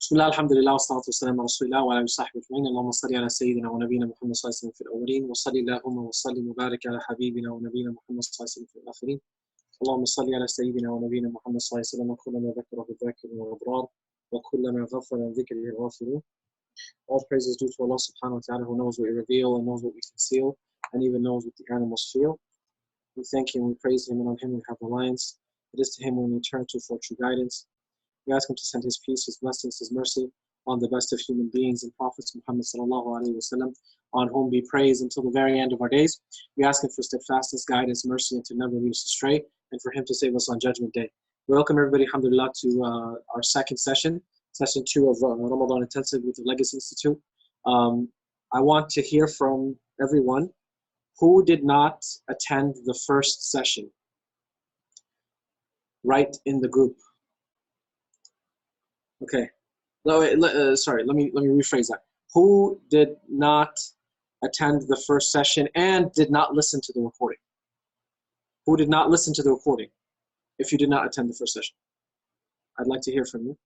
بسم الله الحمد لله والصلاة والسلام على رسول الله وعلى آله وصحبه أجمعين. اللهم صل على سيدنا ونبينا محمد صلى الله عليه وسلم في الأولين وصلي اللهم وسلم وبارك على حبيبنا ونبينا محمد صلى الله عليه وسلم في الآخرين. اللهم صل على سيدنا ونبينا محمد صلى الله عليه وسلم وكلما ذكره الذاكر والأبرار وكلما غفل عن ذكره الغافلون. All praise is due to Allah subhanahu wa ta'ala, who knows what we reveal and knows what we conceal and even knows what the animals feel. We thank Him, we praise Him, and on Him we have reliance. It is to Him we turn to for true guidance. We ask Him to send His peace, His blessings, His mercy on the best of human beings and prophets, Muhammad sallallahu alaihi wasallam, on whom be praised until the very end of our days. We ask Him for steadfastness, guidance, mercy, and to never lead us astray, and for Him to save us on Judgment Day. Welcome everybody, alhamdulillah, to our second session, session 2 of Ramadan Intensive with the Legacy Institute. I want to hear from everyone who did not attend the first session. Write in the group. Okay. No, sorry, let me rephrase that. Who did not attend the first session and did not listen to the recording? Who did not listen to the recording if you did not attend the first session? I'd like to hear from you.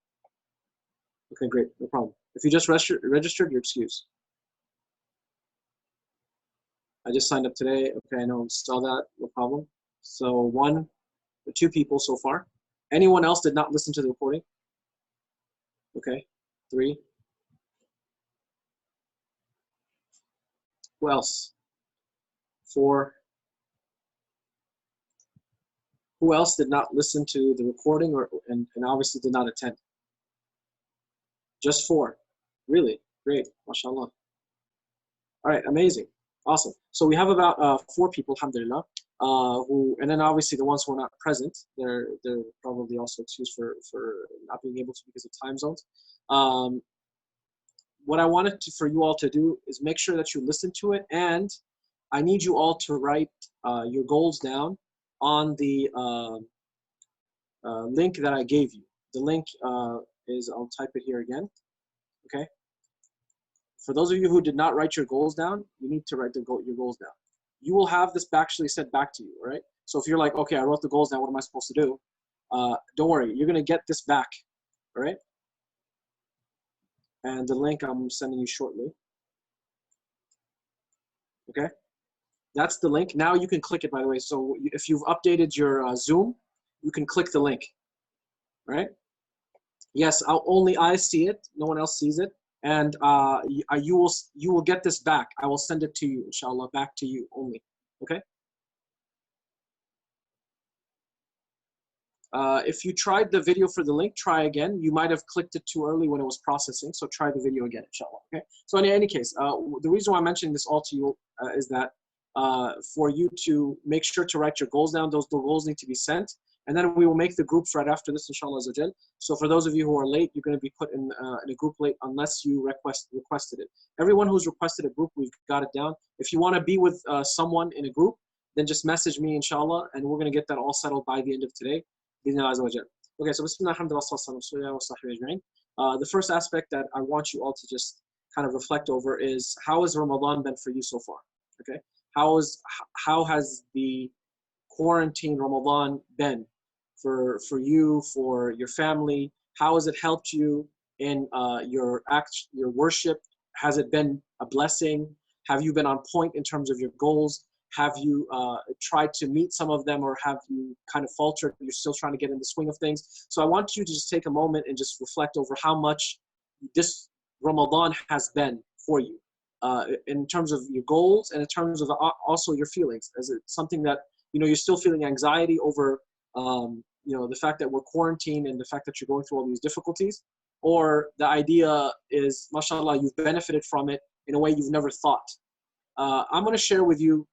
Okay, great, no problem. If you just registered, you're excused. I just signed up today. Okay, I know, saw that, no problem. So 1 or 2 people so far. Anyone else did not listen to the recording? Okay, 3. Who else? 4. Who else did not listen to the recording and obviously did not attend? Just 4. Really? Great. MashaAllah. All right, amazing. Awesome. So we have about 4 people, alhamdulillah, and then obviously the ones who are not present, they're probably also excused for not being able to because of time zones. What I wanted for you all to do is make sure that you listen to it, and I need you all to write your goals down on the link that I gave you. The link is, I'll type it here again, okay? For those of you who did not write your goals down, you need to write your goals down. You will have this actually sent back to you, all right? So if you're like, okay, I wrote the goals down, what am I supposed to do? Don't worry, you're gonna get this back, all right? And the link I'm sending you shortly. Okay, that's the link. Now you can click it, by the way. So if you've updated your Zoom, you can click the link, all right? Yes, only I see it, no one else sees it. And you will get this back. I will send it to you, inshallah, back to you only, okay? If you tried the video for the link, try again. You might have clicked it too early when it was processing, so try the video again, inshallah, okay? So in any case, the reason why I'm mentioning this all to you is that for you to make sure to write your goals down. Those goals need to be sent, and then we will make the groups right after this, inshallah. So for those of you who are late, you're going to be put in a group late unless you requested it. Everyone who's requested a group, we've got it down. If you want to be with someone in a group, then just message me, inshallah, and we're going to get that all settled by the end of today. Okay, so bismillah, alhamdulillah, the first aspect that I want you all to just kind of reflect over is, how has Ramadan been for you so far? Okay, how has the quarantine Ramadan been for you, for your family? How has it helped you in your worship? Has it been a blessing? Have you been on point in terms of your goals? Have you tried to meet some of them, or have you kind of faltered? You're still trying to get in the swing of things. So I want you to just take a moment and just reflect over how much this Ramadan has been for you, in terms of your goals and in terms of also your feelings. Is it something that, you're still feeling anxiety over, the fact that we're quarantined and the fact that you're going through all these difficulties? Or the idea is, mashallah, you've benefited from it in a way you've never thought. I'm going to share with you,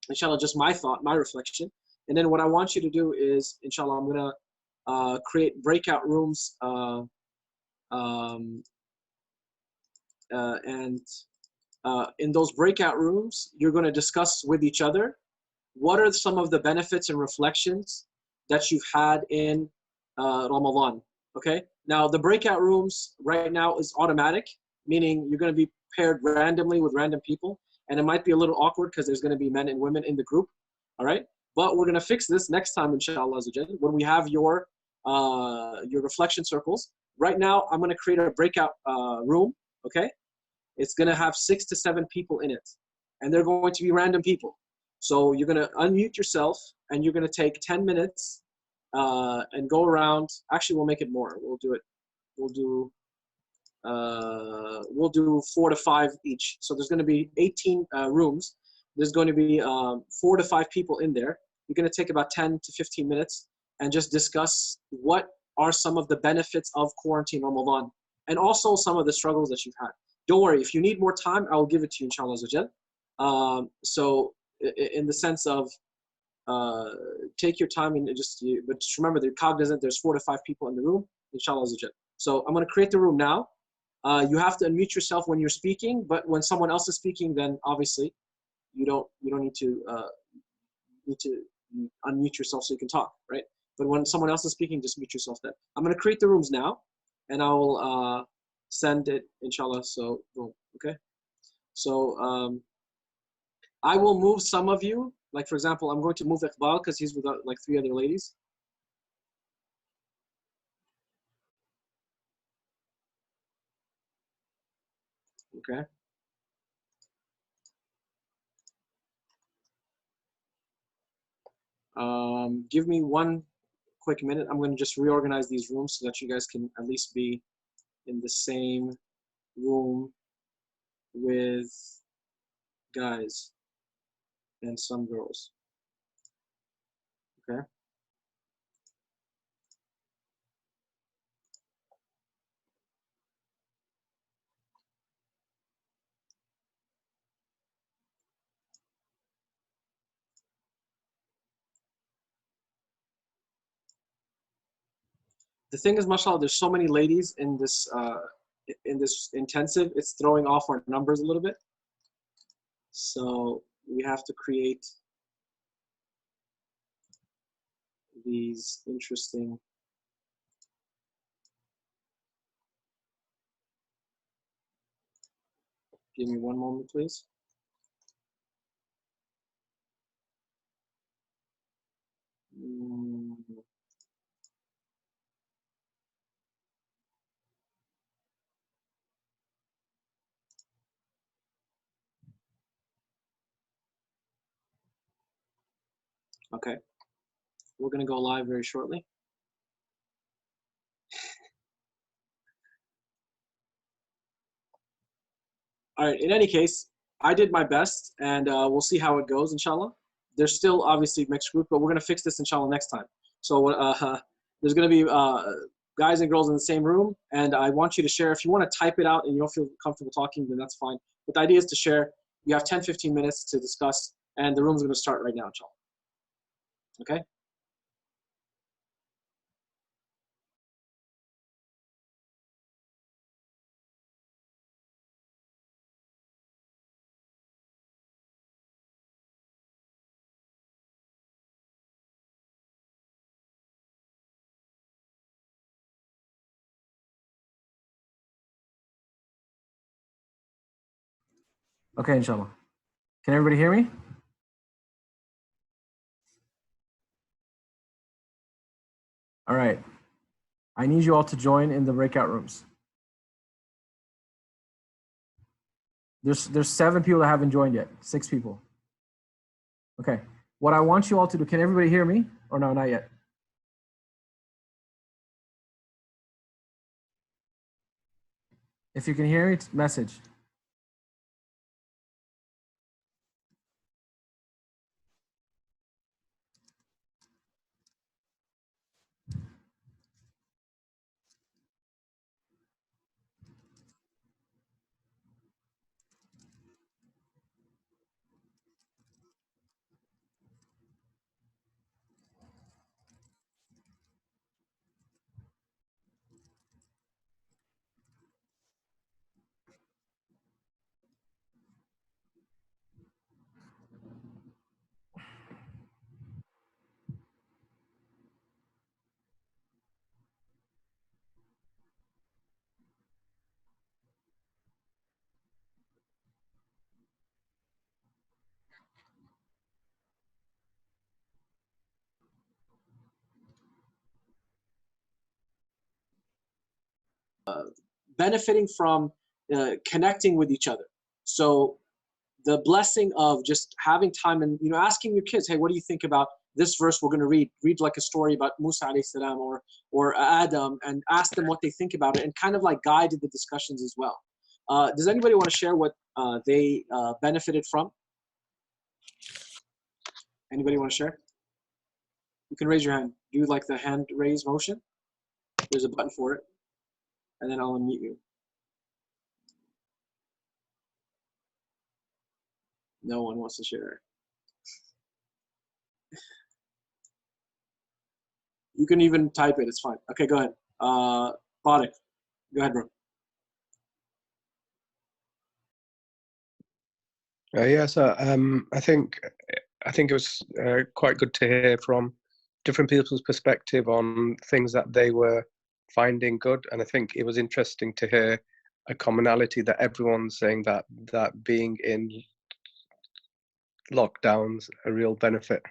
inshallah, just my thought, my reflection. And then what I want you to do is, inshallah, I'm going to create breakout rooms. In those breakout rooms, you're going to discuss with each other what are some of the benefits and reflections that you've had in Ramadan. Okay? Now, the breakout rooms right now is automatic, meaning you're going to be paired randomly with random people. And it might be a little awkward because there's going to be men and women in the group, all right? But we're going to fix this next time, inshallah, when we have your reflection circles. right now, I'm going to create a breakout room, okay? It's going to have 6 to 7 people in it, and they're going to be random people. So you're going to unmute yourself, and you're going to take 10 minutes and go around. Actually, we'll make it more. We'll do it. We'll do 4 to 5 each. So there's going to be 18 rooms. There's going to be 4 to 5 people in there. You're going to take about 10 to 15 minutes and just discuss what are some of the benefits of quarantine Ramadan, and also some of the struggles that you've had. Don't worry, if you need more time, I will give it to you, inshallah. So in the sense of take your time and but just remember, they're cognizant. There's 4 to 5 people in the room, inshallah. So I'm going to create the room now. You have to unmute yourself when you're speaking, but when someone else is speaking, then obviously you don't need to unmute yourself so you can talk, right? But when someone else is speaking, just mute yourself then. I'm going to create the rooms now, and I will send it, inshallah. So, boom, okay? So I will move some of you. Like, for example, I'm going to move Iqbal because he's with like 3 other ladies. Okay. Give me 1 quick minute. I'm going to just reorganize these rooms so that you guys can at least be in the same room with guys and some girls. Okay. The thing is, mashallah, there's so many ladies in this intensive. It's throwing off our numbers a little bit. So we have to create these interesting. Give me 1 moment, please. Okay, we're gonna go live very shortly. All right, in any case, I did my best, and we'll see how it goes, inshallah. There's still obviously mixed group, but we're gonna fix this, inshallah, next time. So there's gonna be guys and girls in the same room, and I want you to share. If you want to type it out and you don't feel comfortable talking, then that's fine. But the idea is to share. You have 10, 15 minutes to discuss, and the room's gonna start right now, inshallah. Okay? Okay, inshallah. Can everybody hear me? All right. I need you all to join in the breakout rooms. There's 7 people that haven't joined yet. 6 people. Okay. What I want you all to do, can everybody hear me? Or no, not yet? If you can hear me, message. benefiting from connecting with each other. So the blessing of just having time and asking your kids, hey, what do you think about this verse we're going to read? Read like a story about Musa alayhi salam or Adam, and ask them what they think about it, and kind of like guided the discussions as well. Does anybody want to share what they benefited from? Anybody want to share? You can raise your hand. Do like the hand raise motion. There's a button for it, and then I'll unmute you. No one wants to share. You can even type it. It's fine. Okay, go ahead. Tariq, go ahead, bro. Yeah, so I think it was quite good to hear from different people's perspective on things that they were finding good, and I think it was interesting to hear a commonality that everyone's saying that being in lockdowns a real benefit,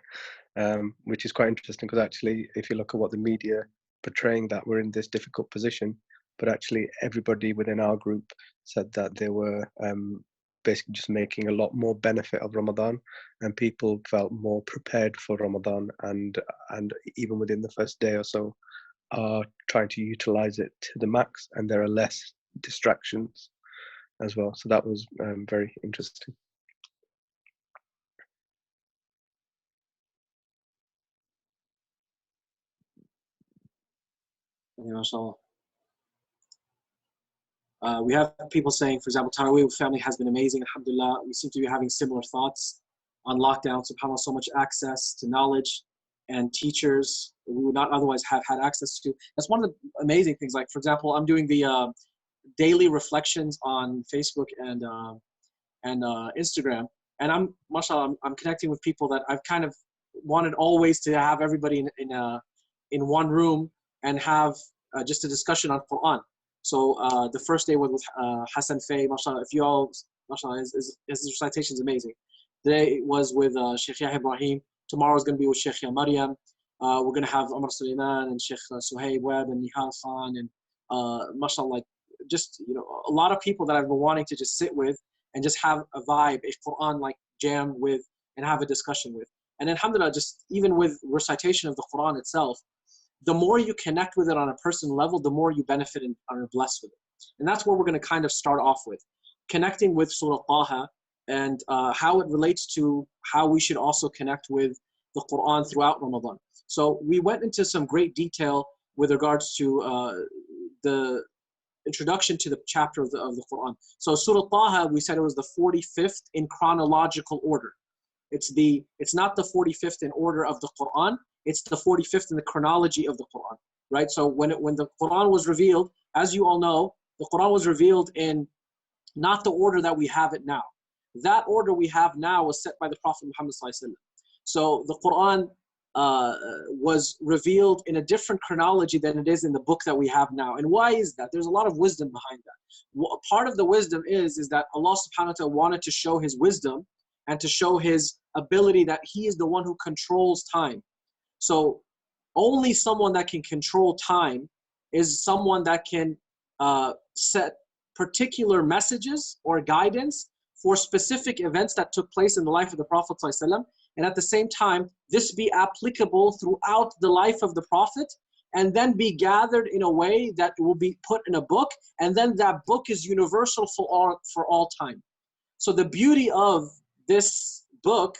which is quite interesting, because actually if you look at what the media portraying, that we're in this difficult position, but actually everybody within our group said that they were basically just making a lot more benefit of Ramadan, and people felt more prepared for Ramadan, and even within the first day or so are trying to utilize it to the max, and there are less distractions as well. So that was very interesting. We have people saying, for example, Taraweeh family has been amazing, alhamdulillah. We seem to be having similar thoughts on lockdown. SubhanAllah, so much access to knowledge and teachers we would not otherwise have had access to. That's one of the amazing things. Like, for example, I'm doing the daily reflections on Facebook and Instagram, and mashallah, I'm connecting with people that I've kind of wanted always to have everybody in one room and have just a discussion on Quran. So the first day was with Hassan Faye, mashallah. If you all, mashallah, his recitation is amazing. Today was with Sheikh Yahya Ibrahim. Tomorrow is going to be with Sheikh Maryam. We're going to have Umar Suleiman and Sheikh Suhaib Webb and Nihal Khan and mashallah, like just a lot of people that I've been wanting to just sit with and just have a vibe, a Quran like jam with, and have a discussion with. And alhamdulillah, just even with recitation of the Quran itself, the more you connect with it on a personal level, the more you benefit and are blessed with it. And that's where we're going to kind of start off with, connecting with Surat Taha and how it relates to how we should also connect with the Quran throughout Ramadan. So we went into some great detail with regards to the introduction to the chapter of the Quran. So Surat Taha, we said it was the 45th in chronological order. It's not the 45th in order of the Quran. It's the 45th in the chronology of the Quran, right? So when the Quran was revealed, as you all know, the Quran was revealed in not the order that we have it now. That order we have now was set by the Prophet Muhammad ﷺ. So the Quran was revealed in a different chronology than it is in the book that we have now. And why is that? There's a lot of wisdom behind that. Part of the wisdom is that Allah subhanahu wa ta'ala wanted to show his wisdom and to show his ability that he is the one who controls time. So only someone that can control time is someone that can set particular messages or guidance for specific events that took place in the life of the Prophet ﷺ, and at the same time, this be applicable throughout the life of the Prophet, and then be gathered in a way that will be put in a book, and then that book is universal for all time. So the beauty of this book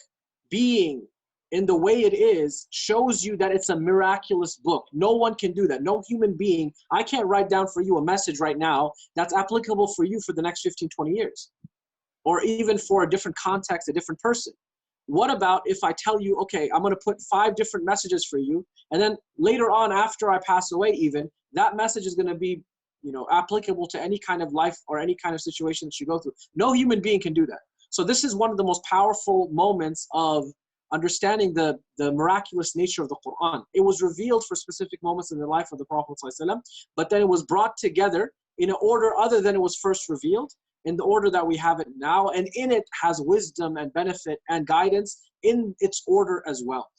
being in the way it is shows you that it's a miraculous book. No one can do that. No human being. I can't write down for you a message right now that's applicable for you for the next 15, 20 years, or even for a different context, a different person. What about if I tell you, okay, I'm going to put 5 different messages for you, and then later on after I pass away even, that message is going to be, applicable to any kind of life or any kind of situation that you go through. No human being can do that. So this is one of the most powerful moments of understanding the miraculous nature of the Quran. It was revealed for specific moments in the life of the Prophet ﷺ, but then it was brought together in an order other than it was first revealed, in the order that we have it now, and in it has wisdom and benefit and guidance in its order as well.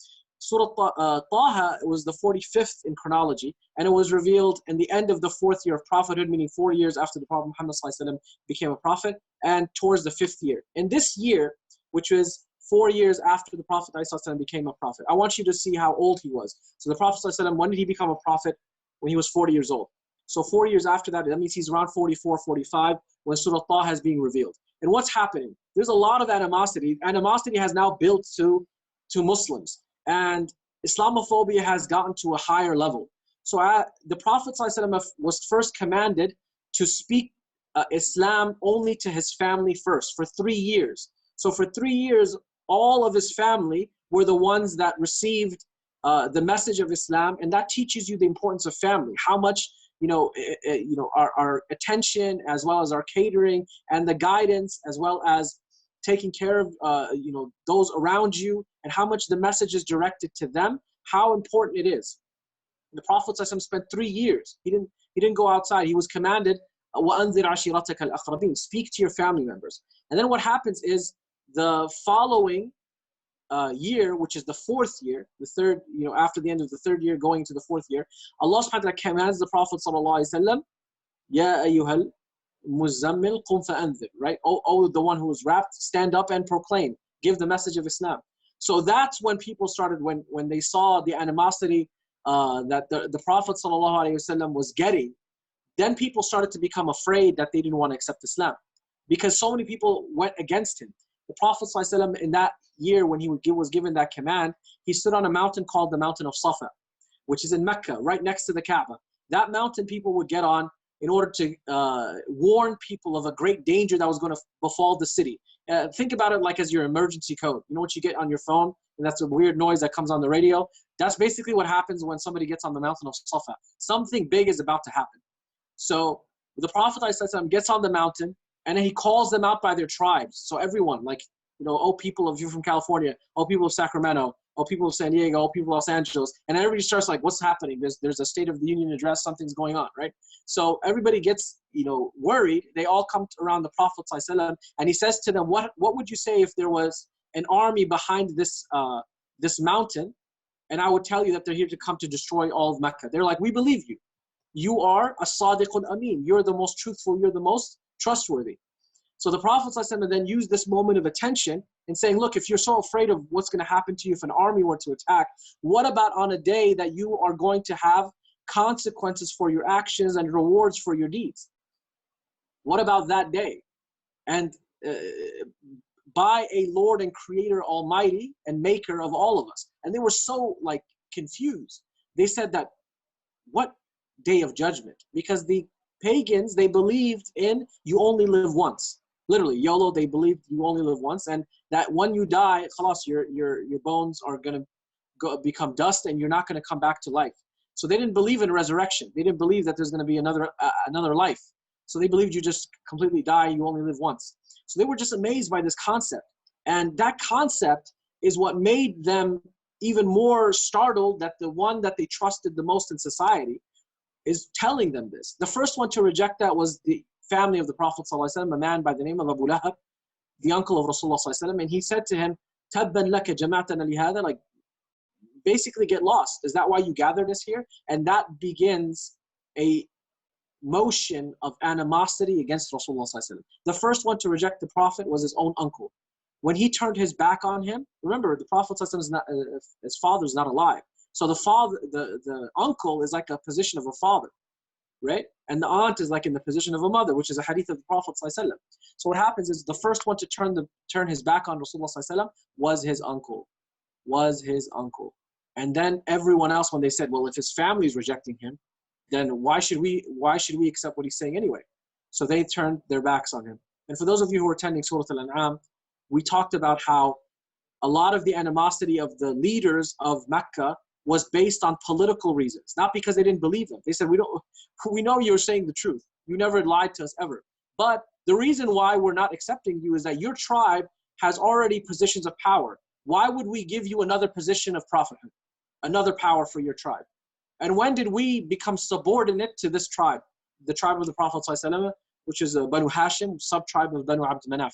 Taha was the 45th in chronology, and it was revealed in the end of the 4th year of prophethood, meaning 4 years after the Prophet Muhammad ﷺ became a prophet, and towards the 5th year. In this year, which was 4 years after the Prophet ﷺ became a prophet, I want you to see how old he was. So the Prophet ﷺ, when did he become a prophet? When he was 40 years old. So 4 years after that, that means he's around 44, 45 when Surah Taha is being revealed. And what's happening? There's a lot of animosity. Animosity has now built to Muslims. And Islamophobia has gotten to a higher level. So the Prophet ﷺ was first commanded to speak Islam only to his family first for 3 years. So for 3 years, all of his family were the ones that received the message of Islam, and that teaches you the importance of family. How much our attention, as well as our catering and the guidance, as well as taking care of those around you, and how much the message is directed to them, how important it is. The Prophet ﷺ spent 3 years. He didn't go outside. He was commanded, وَأَنذِرْ عَشِيرَتَكَ الْأَقْرَبِينَ, speak to your family members. And then what happens is the following year, which is the 4th year, the third, after the end of the 3rd year, going to the 4th year, Allah subhanahu wa ta'ala commands the Prophet ﷺ, Ya ayyuhal muzammil qum fa'anzir, right? Oh, the one who is wrapped, stand up and proclaim, give the message of Islam. So that's when people started, when they saw the animosity that the Prophet ﷺ was getting, then people started to become afraid that they didn't want to accept Islam, because so many people went against him. The Prophet ﷺ, in that year when he was given that command, he stood on a mountain called the mountain of Safa, which is in Mecca, right next to the Kaaba. That mountain people would get on in order to warn people of a great danger that was going to befall the city. Think about it like as your emergency code. You know what you get on your phone, and that's a weird noise that comes on the radio? That's basically what happens when somebody gets on the mountain of Safa. Something big is about to happen. So the Prophet ﷺ gets on the mountain, and then he calls them out by their tribes. So everyone, oh, people of you from California, oh, people of Sacramento, oh, people of San Diego, oh, people of Los Angeles. And everybody starts like, what's happening? There's a State of the Union address, something's going on, right? So everybody gets, worried. They all come around the Prophet ﷺ, and he says to them, what would you say if there was an army behind this mountain, and I would tell you that they're here to come to destroy all of Mecca? They're like, we believe you. You are a sadiqun ameen. You're the most truthful. You're the most trustworthy. So the Prophet ﷺ then used this moment of attention and saying, look, if you're so afraid of what's going to happen to you if an army were to attack, what about on a day that you are going to have consequences for your actions and rewards for your deeds? What about that day? And by a Lord and Creator Almighty and Maker of all of us. And they were so confused. They said that, what day of judgment? Because the pagans, they believed in you only live once. Literally, YOLO, they believed you only live once, and that when you die, khalas, your bones are going to become dust, and you're not going to come back to life. So they didn't believe in resurrection. They didn't believe that there's going to be another life. So they believed you just completely die, you only live once. So they were just amazed by this concept. And that concept is what made them even more startled that the one that they trusted the most in society is telling them this. The first one to reject that was the family of the Prophet ﷺ, a man by the name of Abu Lahab, the uncle of Rasulullah ﷺ, and he said to him, "Tabban laka jama'tana lihada," like basically get lost. Is that why you gathered us here? And that begins a motion of animosity against Rasulullah ﷺ. The first one to reject the Prophet was his own uncle. When he turned his back on him, remember the Prophet ﷺ is not, his father is not alive. So the father, the uncle is like a position of a father, right? And the aunt is like in the position of a mother, which is a hadith of the Prophet ﷺ. So what happens is the first one to turn his back on Rasulullah ﷺ was his uncle, And then everyone else, when they said, well, if his family is rejecting him, then why should we accept what he's saying anyway? So they turned their backs on him. And for those of you who are attending Surat Al-An'am, we talked about how a lot of the animosity of the leaders of Mecca was based on political reasons, not because they didn't believe them. They said, we know you're saying the truth. You never lied to us ever. But the reason why we're not accepting you is that your tribe has already positions of power. Why would we give you another position of prophethood, another power for your tribe? And when did we become subordinate to this tribe, the tribe of the Prophet ﷺ, which is Banu Hashim, sub-tribe of Banu Abd Manaf,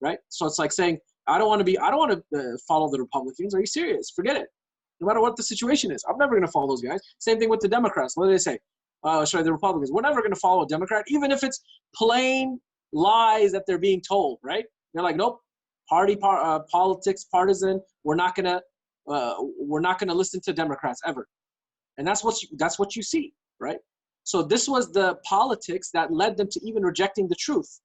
right? So it's like saying, I don't want to follow the Republicans. Are you serious? Forget it. no matter what the situation is. I'm never going to follow those guys. Same thing with the Democrats. What do they say? The Republicans. We're never going to follow a Democrat, even if it's plain lies that they're being told, right? They're like, nope, politics, partisan. We're not going to listen to Democrats ever. And that's what you see, right? So this was the politics that led them to even rejecting the truth.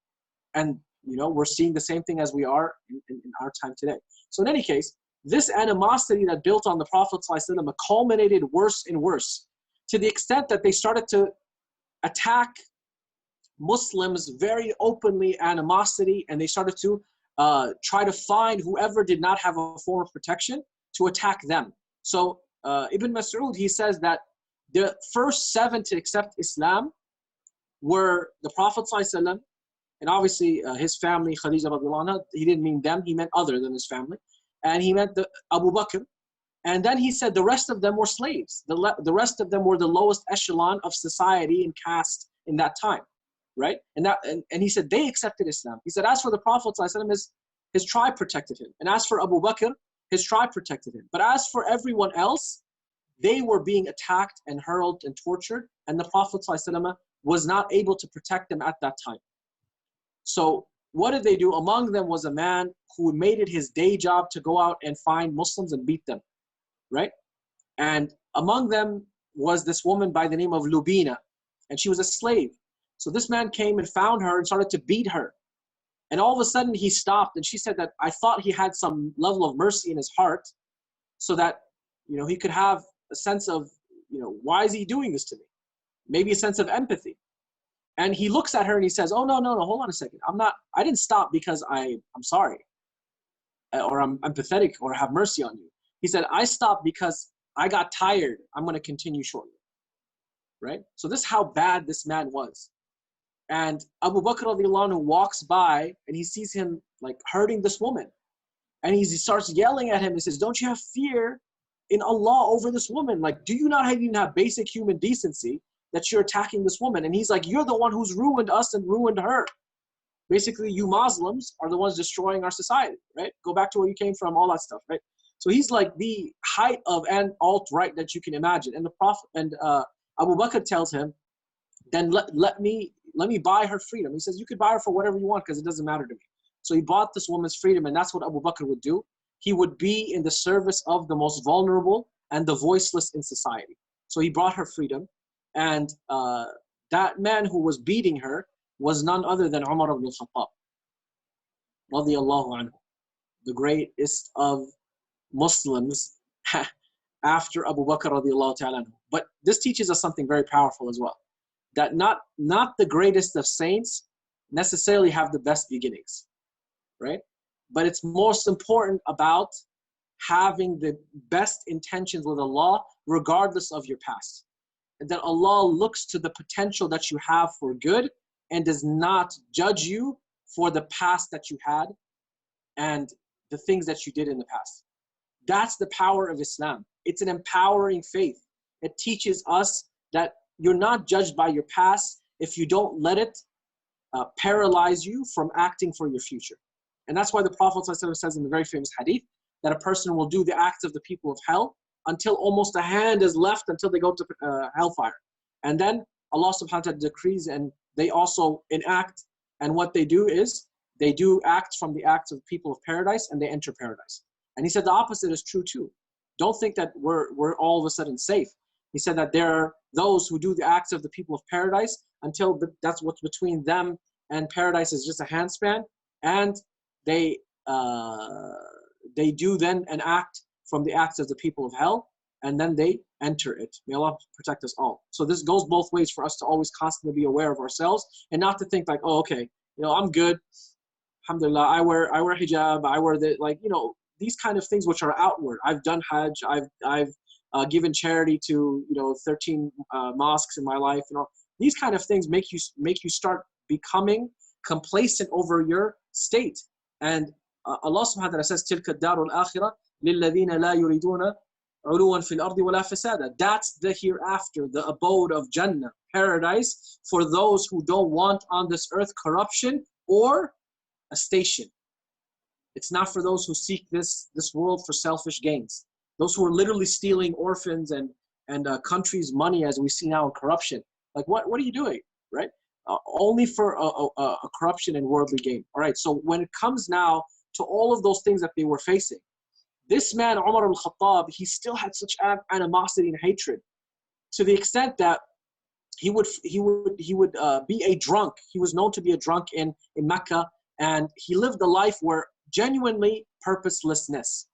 And, we're seeing the same thing as we are in our time today. So in any case, this animosity that built on the Prophet ﷺ culminated worse and worse, to the extent that they started to attack Muslims very openly, animosity, and they started to try to find whoever did not have a form of protection to attack them. So Ibn Mas'ud, he says that the first 7 to accept Islam were the Prophet ﷺ, and obviously his family, Khadija radiallahu anha. He didn't mean them, he meant other than his family. And he meant Abu Bakr. And then he said the rest of them were slaves. The rest of them were the lowest echelon of society and caste in that time, right? And he said they accepted Islam. He said as for the Prophet ﷺ, his tribe protected him. And as for Abu Bakr, his tribe protected him. But as for everyone else, they were being attacked and hurled and tortured. And the Prophet ﷺ was not able to protect them at that time. So what did they do? Among them was a man who made it his day job to go out and find Muslims and beat them, right? And among them was this woman by the name of Lubina, and she was a slave. So this man came and found her and started to beat her. And all of a sudden he stopped, and she said that I thought he had some level of mercy in his heart so that, he could have a sense of, why is he doing this to me? Maybe a sense of empathy. And he looks at her and he says, oh, no, hold on a second. I didn't stop because I'm sorry or I'm empathetic or have mercy on you. He said, I stopped because I got tired. I'm going to continue shortly, right? So this is how bad this man was. And Abu Bakr radiallahu anhu walks by and he sees him like hurting this woman. And he starts yelling at him and says, don't you have fear in Allah over this woman? Like, do you not even have basic human decency that you're attacking this woman? And he's like, you're the one who's ruined us and ruined her. Basically, you Muslims are the ones destroying our society, right? Go back to where you came from, all that stuff, right? So he's like the height of an alt-right that you can imagine. And the Prophet and Abu Bakr tells him, then let me buy her freedom. He says, you could buy her for whatever you want because it doesn't matter to me. So he bought this woman's freedom, and that's what Abu Bakr would do. He would be in the service of the most vulnerable and the voiceless in society. So he brought her freedom. And that man who was beating her was none other than Umar ibn Al Khattab, radiyallahu anhu, the greatest of Muslims after Abu Bakr radiallahu ta'ala anhu. But this teaches us something very powerful as well, that not the greatest of saints necessarily have the best beginnings, right? But it's most important about having the best intentions with Allah regardless of your past. That Allah looks to the potential that you have for good and does not judge you for the past that you had and the things that you did in the past. That's the power of Islam. It's an empowering faith. It teaches us that you're not judged by your past if you don't let it paralyze you from acting for your future. And that's why the Prophet ﷺ says in the very famous hadith that a person will do the acts of the people of hell until almost a hand is left until they go to hellfire. And then Allah subhanahu wa ta'ala decrees and they also enact, and what they do is they do acts from the acts of the people of paradise and they enter paradise. And he said the opposite is true too. Don't think that we're all of a sudden safe. He said that there are those who do the acts of the people of paradise until that's what's between them and paradise is just a handspan, and they do then an act from the acts of the people of hell, and then they enter it. May Allah protect us all. So this goes both ways for us to always constantly be aware of ourselves and not to think like, oh, okay, I'm good. Alhamdulillah, I wear hijab, I wear these kind of things which are outward. I've done Hajj, I've given charity to 13 mosques in my life. These kind of things make you start becoming complacent over your state. And Allah subhanahu wa ta'ala says, تِلْكَ الدَّارُ الْآخِرَةِ لِلَّذِينَ لَا يُرِيدُونَ عُلُوًا فِي الْأَرْضِ وَلَا فَسَادًا. That's the hereafter, the abode of Jannah, paradise, for those who don't want on this earth corruption or a station. It's not for those who seek this world for selfish gains. those who are literally stealing orphans and countries' money, as we see now in corruption. Like, what are you doing, right? Only for a corruption and worldly gain. All right, so when it comes now to all of those things that they were facing, this man, Umar ibn Al Khattab, he still had such animosity and hatred, to the extent that he would be a drunk. He was known to be a drunk in Mecca, and he lived a life where genuinely purposelessness.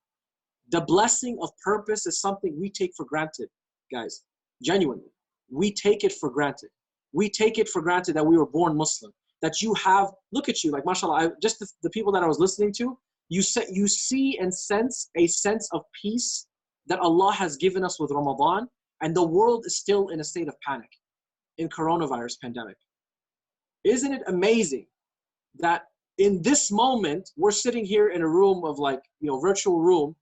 The blessing of purpose is something we take for granted, guys. Genuinely, we take it for granted. We take it for granted that we were born Muslim, that you have, look at you, like mashallah, just the people that I was listening to, you see and sense a sense of peace that Allah has given us with Ramadan, and the world is still in a state of panic in coronavirus pandemic. Isn't it amazing that in this moment, we're sitting here in a room of, like, virtual room,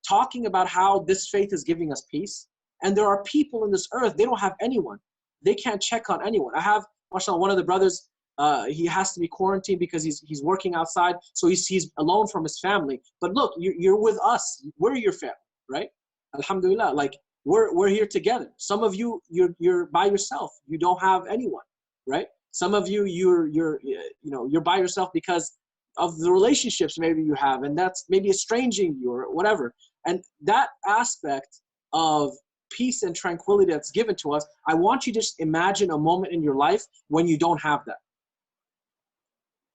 talking about how this faith is giving us peace, and there are people in this earth, they don't have anyone. They can't check on anyone. I have, mashallah, one of the brothers, he has to be quarantined because he's working outside, so he's alone from his family. But look, you're with us. We're your family, right? Alhamdulillah, like we're here together. Some of you, you're by yourself. You don't have anyone, right? Some of you, you're by yourself because of the relationships maybe you have, and that's maybe estranging you or whatever. And that aspect of peace and tranquility that's given to us, I want you to just imagine a moment in your life when you don't have that.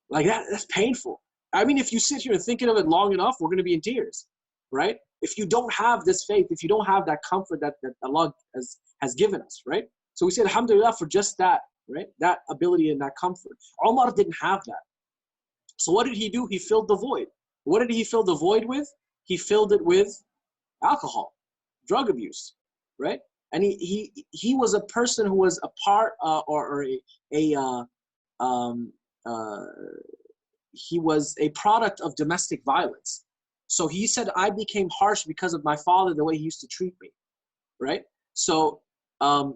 Like that's painful. I mean, if you sit here and thinking of it long enough, we're going to be in tears, right? If you don't have this faith, if you don't have that comfort that Allah has given us, right? So we say alhamdulillah for just that, right? That ability and that comfort. Umar didn't have that. So what did he do? He filled the void. What did he fill the void with? He filled it with alcohol, drug abuse, right? And he was a person who was a part he was a product of domestic violence. So he said, I became harsh because of my father, the way he used to treat me, right? So Umar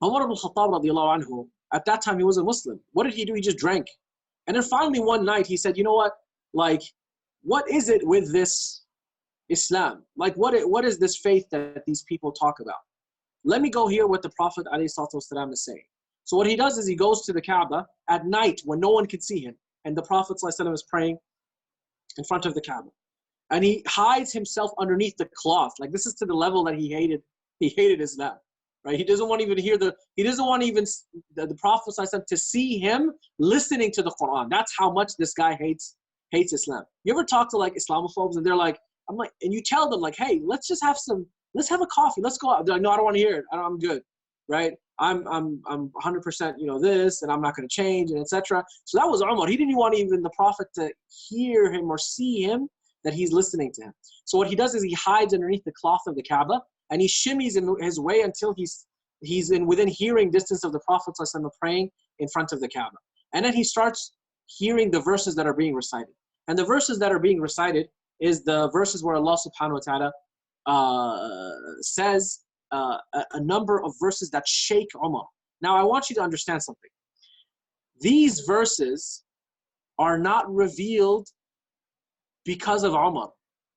ibn Al Khattab radiallahu anhu, at that time he was a Muslim. What did he do? He just drank. And then finally one night he said, you know what? Like, what is it with this Islam? Like, what is this faith that these people talk about? Let me go hear what the Prophet ﷺ is saying. So what he does is he goes to the Kaaba at night when no one can see him. And the Prophet ﷺ is praying in front of the Kaaba. And he hides himself underneath the cloth. Like, this is to the level that he hated Islam. Right? He doesn't want to even hear the Prophet ﷺ to see him listening to the Quran. That's how much this guy hates Islam. You ever talk to like Islamophobes and they're like, and you tell them like, hey, let's have a coffee. Let's go out. They're like, no, I don't want to hear it. I'm good. Right? I'm 100%, this, and I'm not going to change, and etc. So that was Umar. He didn't want even the Prophet to hear him or see him, that he's listening to him. So what he does is he hides underneath the cloth of the Kaaba, and he shimmies in his way until he's within hearing distance of the Prophet ﷺ praying in front of the Kaaba. And then he starts hearing the verses that are being recited. And the verses that are being recited is the verses where Allah subhanahu wa ta'ala says a number of verses that shake Umar. Now I want you to understand something. These verses are not revealed because of Umar.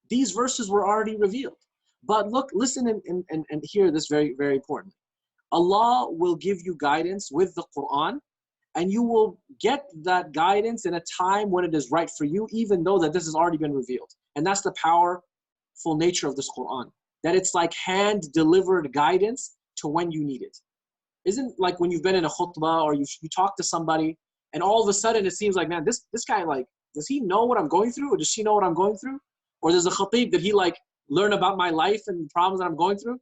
These verses were already revealed. But look, listen and hear this very, very important. Allah will give you guidance with the Qur'an, and you will get that guidance in a time when it is right for you, even though that this has already been revealed. And that's the powerful nature of this Qur'an, that it's like hand-delivered guidance to when you need it. Isn't like when you've been in a khutbah or you talk to somebody, and all of a sudden it seems like, man, this guy, like, does he know what I'm going through? Or does she know what I'm going through? Or there's a khatib, did he like learn about my life and the problems that I'm going through?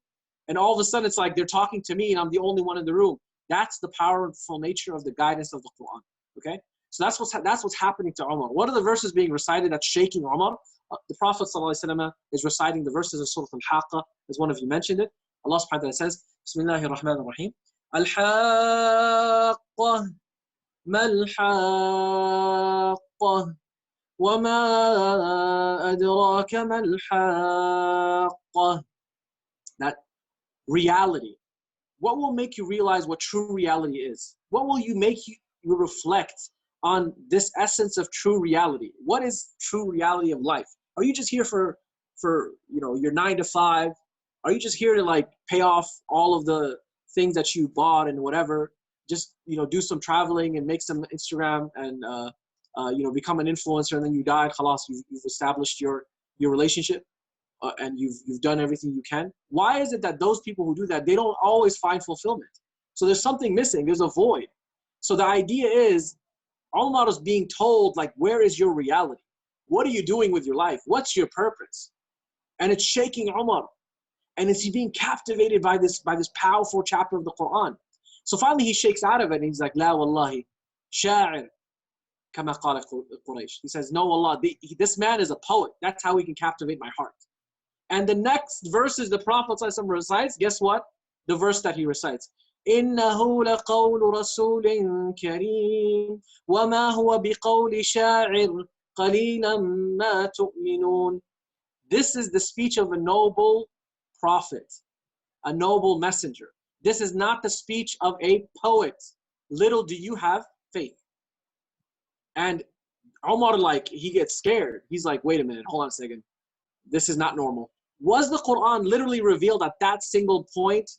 And all of a sudden it's like they're talking to me and I'm the only one in the room. That's the powerful nature of the guidance of the Quran. Okay? So that's what's happening to Umar. What are the verses being recited that's shaking Umar? The Prophet ﷺ is reciting the verses of Surat Al-Haqqa, as one of you mentioned it. Allah subhanahu wa ta'ala says, Bismillahir Rahmanir Rahim. Al-Haqqah, Mal-Haqqah, wa ma adraka mal-Haqqah. That reality. What will make you realize what true reality is? What will make you reflect on this essence of true reality? What is true reality of life? Are you just here for for, you know, your 9 to 5? Are you just here to like pay off all of the things that you bought and whatever? Just, you know, do some traveling and make some Instagram and, you know, become an influencer, and then you die, khalas, you've established your relationship, and you've done everything you can. Why is it that those people who do that, they don't always find fulfillment? So there's something missing, there's a void. So the idea is, Umar is being told, like, where is your reality? What are you doing with your life? What's your purpose? And it's shaking Umar. And it's being captivated by this powerful chapter of the Quran. So finally he shakes out of it and he's like, La wallahi, sha'ir, kama qala Quraysh. He says, no wallah, this man is a poet. That's how he can captivate my heart. And the next verses the Prophet ﷺ recites, guess what? The verse that he recites. إِنَّهُ لَقَوْلُ رَسُولٍ كَرِيمٍ وَمَا هُوَ بِقَوْلِ شَاعِرٍ قَلِيلًا مَا تُؤْمِنُونَ. This is the speech of a noble prophet, a noble messenger. This is not the speech of a poet. Little do you have faith. And Umar, like, he gets scared. He's like, wait a minute, hold on a second. This is not normal. Was the Quran literally revealed at that single point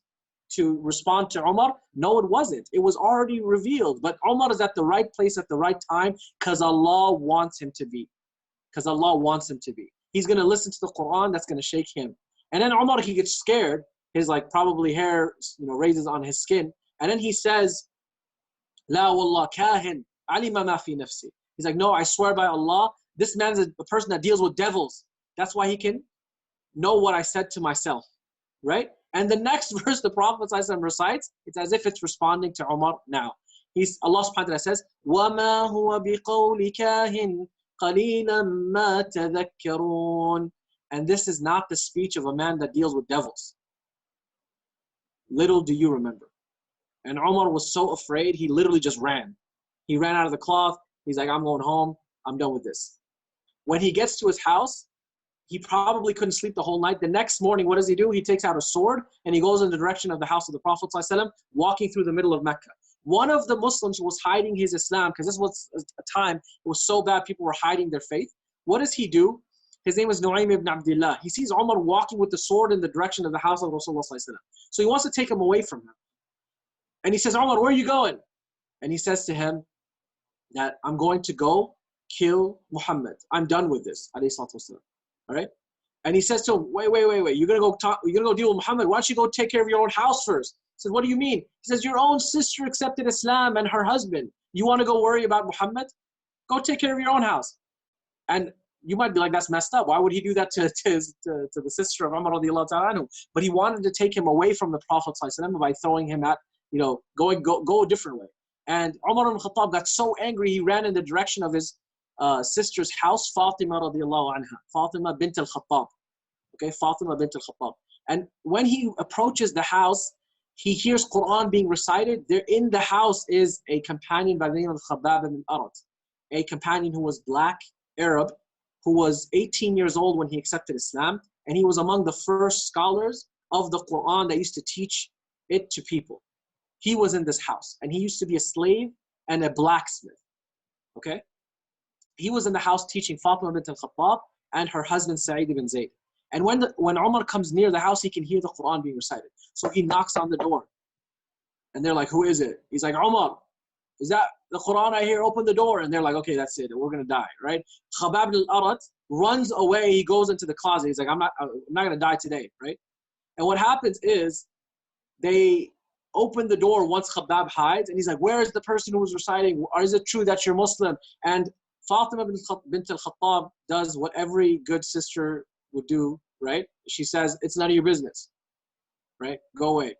to respond to Umar? No, it wasn't. It was already revealed. But Umar is at the right place at the right time because Allah wants him to be. Because Allah wants him to be. He's going to listen to the Quran that's going to shake him. And then Umar, he gets scared. His, like, probably hair, you know, raises on his skin. And then he says, La wallah kahin alima ma fi nafsi. He's like, no, I swear by Allah, this man's a person that deals with devils. That's why he can know what I said to myself, right? And the next verse the Prophet ﷺ recites, it's as if it's responding to Umar now. Allah subhanahu wa ta'ala says, وَمَا هُوَ بِقَوْلِ كَاهٍ قَلِيلًا مَا تَذَكَّرُونَ. And this is not the speech of a man that deals with devils. Little do you remember. And Umar was so afraid, he literally just ran. He ran out of the cloth. He's like, I'm going home. I'm done with this. When he gets to his house, he probably couldn't sleep the whole night. The next morning, what does he do? He takes out a sword and he goes in the direction of the house of the Prophet ﷺ, walking through the middle of Mecca. One of the Muslims was hiding his Islam, because this was a time it was so bad, people were hiding their faith. What does he do? His name is Umar ibn Abdullah. He sees Umar walking with the sword in the direction of the house of Rasulullah ﷺ. So he wants to take him away from him. And he says, Umar, where are you going? And he says to him that I'm going to go kill Muhammad. I'm done with this. All right? And he says to him, wait. You're gonna go deal with Muhammad. Why don't you go take care of your own house first? He says, what do you mean? He says, your own sister accepted Islam and her husband. You want to go worry about Muhammad? Go take care of your own house. And you might be like, that's messed up. Why would he do that to the sister of Umar radiallahu ta'ala anhu? But he wanted to take him away from the Prophet by throwing him at, you know, go a different way. And Umar ibn Al Khattab got so angry, he ran in the direction of his sister's house, Fatima radiallahu anha. Fatima bint Al Khattab. Okay, Fatima bint Al Khattab. And when he approaches the house, he hears Quran being recited. There in the house is a companion by the name of Khabbab ibn Arat, a companion who was black, Arab, who was 18 years old when he accepted Islam. And he was among the first scholars of the Quran that used to teach it to people. He was in this house, and he used to be a slave and a blacksmith, okay? He was in the house teaching Fatima bint Al Khattab and her husband Sa'id ibn Zayd. And when Umar comes near the house, he can hear the Quran being recited. So he knocks on the door, and they're like, who is it? He's like, Umar, is that the Quran I hear? Open the door. And they're like, okay, that's it. We're going to die, right? Khabbab al-Arat runs away. He goes into the closet. He's like, I'm not going to die today, right? And what happens is they open the door once Khabbab hides, and he's like, where is the person who was reciting? Or is it true that you're Muslim? And Fatima bint Al Khattab does what every good sister would do, right? She says, it's none of your business, right? Go away.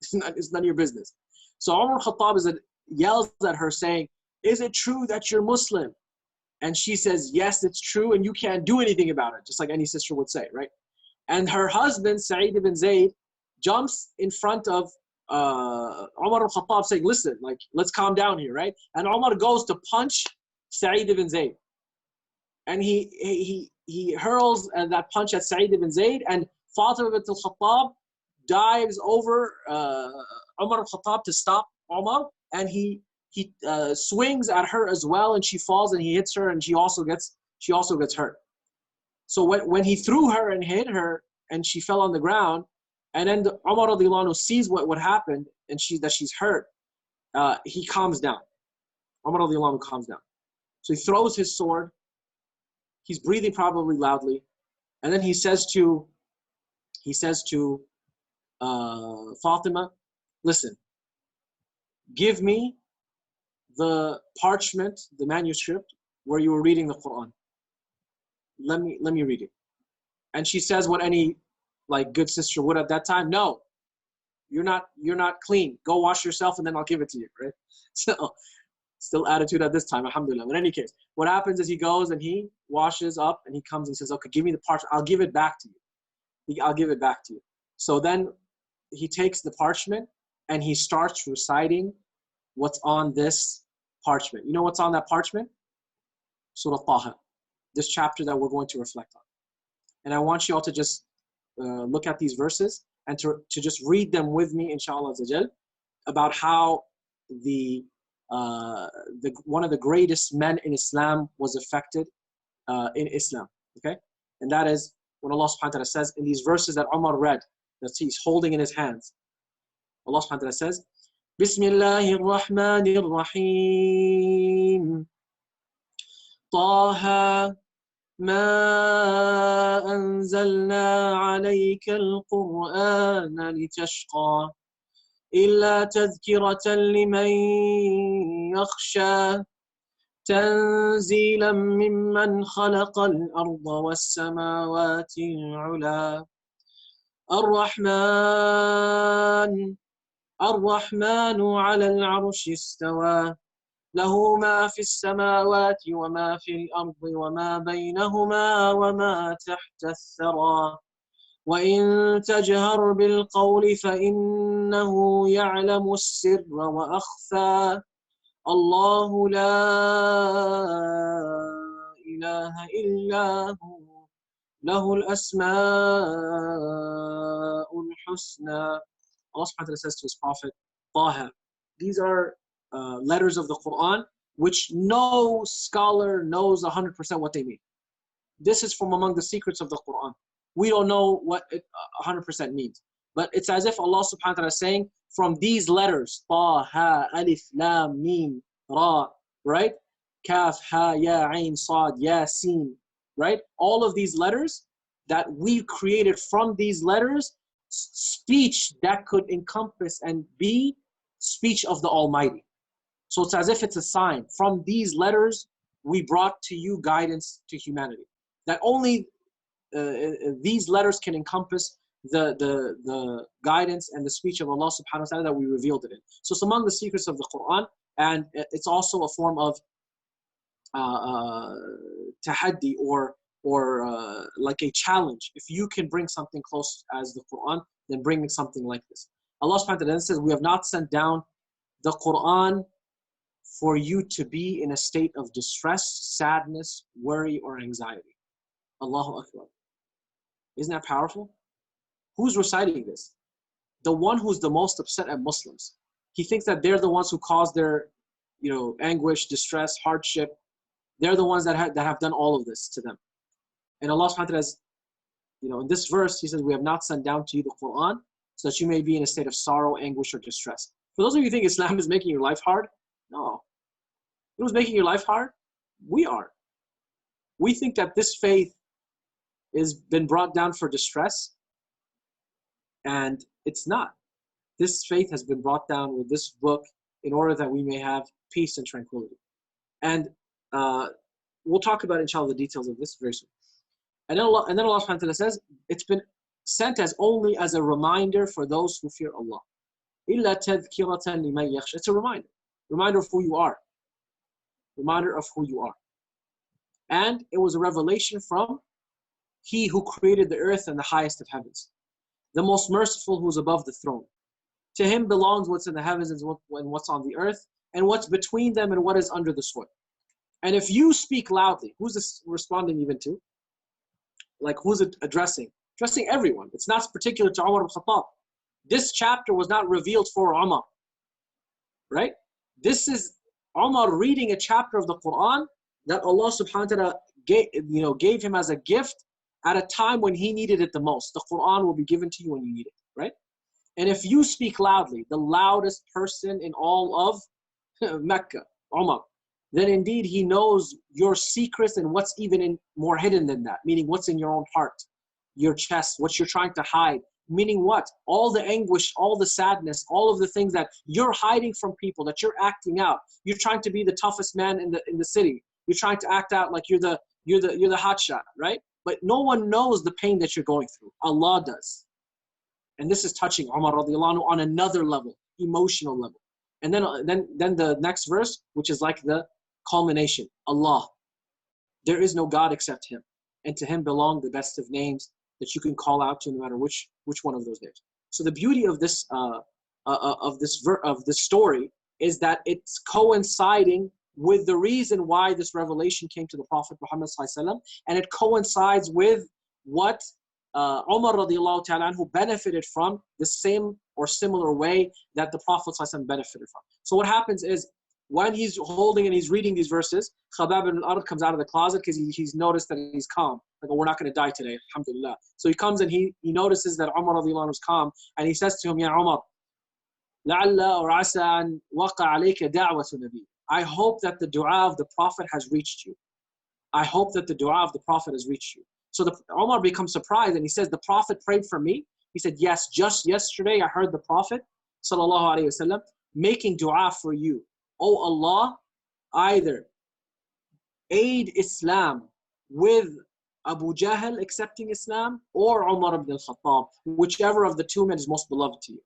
It's none of your business. So Umar Khattab yells at her saying, is it true that you're Muslim? And she says, yes, it's true, and you can't do anything about it, just like any sister would say, right? And her husband, Sa'id ibn Zayd, jumps in front of Umar al-Khattab saying, listen, like, let's calm down here, right? And Umar goes to punch Sa'id ibn Zayd. And he hurls that punch at Sa'id ibn Zayd, and Fatima bint al-Khattab dives over Umar al-Khattab to stop Umar, and he swings at her as well, and she falls, and he hits her, and she also gets hurt. So when he threw her and hit her and she fell on the ground, and then Umar radiallahu anhu sees what happened and that she's hurt, he calms down. Umar radiallahu anhu calms down. So he throws his sword. He's breathing probably loudly, and then he says to Fatima, listen, give me the parchment, the manuscript where you were reading the Quran. Let me read it. And she says what any like good sister would at that time. No, you're not clean. Go wash yourself and then I'll give it to you, right? So still attitude at this time, alhamdulillah. But in any case, what happens is he goes and he washes up and he comes and says, okay, give me the parchment. I'll give it back to you. I'll give it back to you. So then he takes the parchment and he starts reciting what's on this parchment. You know what's on that parchment? Surat Taha, this chapter that we're going to reflect on. And I want you all to just look at these verses and to just read them with me, inshallah, about how one of the greatest men in Islam was affected in Islam. Okay? And that is when Allah subhanahu wa ta'ala says in these verses that Umar read, that he's holding in his hands. Allah subhanahu wa ta'ala says, Bismillahir Rahmanir Rahim. Taha ما أنزلنا عليك القرآن لتشقى إلا تذكرة لمن يخشى تنزيلا ممن خلق الأرض والسماوات العلى الرحمن على العرش استوى له ما في السماوات وما في الأرض وما بينهما وما تحت الثرى وإن تجهر بالقول فإنه يعلم السر وأخفى الله لا إله إلا هو له الأسماء الحسنى. Allah subhanahu wa ta'ala says to his prophet, Taha, these are letters of the Quran, which no scholar knows 100% what they mean. This is from among the secrets of the Quran. We don't know what it 100% means. But it's as if Allah subhanahu wa ta'ala is saying, from these letters, Ta, Ha, Alif, Lam, Mim, Ra, right? Kaf, Ha, Ya, Ain, Sad, Ya, Sin, right? All of these letters that we created from these letters, speech that could encompass and be speech of the Almighty. So it's as if it's a sign. From these letters, we brought to you guidance to humanity. That only these letters can encompass the guidance and the speech of Allah subhanahu wa ta'ala that we revealed it in. So it's among the secrets of the Quran, and it's also a form of tahaddi or like a challenge. If you can bring something close as the Quran, then bring something like this. Allah subhanahu wa ta'ala says, we have not sent down the Quran for you to be in a state of distress, sadness, worry, or anxiety. Allahu Akbar. Isn't that powerful? Who's reciting this? The one who's the most upset at Muslims. He thinks that they're the ones who cause their, anguish, distress, hardship. They're the ones that have done all of this to them. And Allah subhanahu wa ta'ala says, in this verse, He says, we have not sent down to you the Quran so that you may be in a state of sorrow, anguish, or distress. For those of you who think Islam is making your life hard, no. Who's making your life hard? We are. We think that this faith has been brought down for distress, and it's not. This faith has been brought down with this book in order that we may have peace and tranquility. And we'll talk about, inshallah, the details of this very soon. And then Allah subhanahu wa ta'ala says, it's been sent as only as a reminder for those who fear Allah. إِلَّا تَذْكِرَةً لِمَنْ يَخْشَى. It's a reminder of who you are. Reminder of who you are. And it was a revelation from He who created the earth and the highest of heavens, the most merciful who is above the throne. To Him belongs what's in the heavens and what's on the earth, and what's between them and what is under the soil. And if you speak loudly, who's this responding even to? Like, who's it addressing? Addressing everyone. It's not particular to Umar ibn Al Khattab. This chapter was not revealed for Umar, right? This is Umar reading a chapter of the Quran that Allah subhanahu wa ta'ala gave him as a gift at a time when he needed it the most. The Quran will be given to you when you need it, right? And if you speak loudly, the loudest person in all of Mecca, Umar, then indeed he knows your secrets and what's even more hidden than that, meaning what's in your own heart, your chest, what you're trying to hide. Meaning what? All the anguish, all the sadness, all of the things that you're hiding from people, that you're acting out. You're trying to be the toughest man in the city. You're trying to act out like you're the hotshot, right? But no one knows the pain that you're going through. Allah does. And this is touching Umar radiallahu anhu on another level, emotional level. And then the next verse, which is like the culmination. Allah. There is no God except Him, and to Him belong the best of names that you can call out to, no matter which one of those names. So the beauty of this story is that it's coinciding with the reason why this revelation came to the Prophet Muhammad ﷺ, and it coincides with what Umar radiallahu ta'ala anhu benefited from the same or similar way that the Prophet ﷺ benefited from. So what happens is, when he's holding and he's reading these verses, Khabbab ibn Al comes out of the closet because he's noticed that he's calm. Like, oh, we're not going to die today, alhamdulillah. So he comes and he notices that Umar radiallahu anhu is calm, and he says to him, Ya Umar, لَعَلَّ أَوْ عَسَى أَنْ وَقَعَ عَلَيْكَ دَعْوَةُ نَبِيٍّ. I hope that the dua of the Prophet has reached you. I hope that the dua of the Prophet has reached you. So Umar becomes surprised and he says, the Prophet prayed for me? He said, yes, just yesterday I heard the Prophet sallallahu alaihi wasallam making dua for you. Oh Allah, either aid Islam with Abu Jahl accepting Islam or Umar ibn Al Khattab, whichever of the two men is most beloved to you.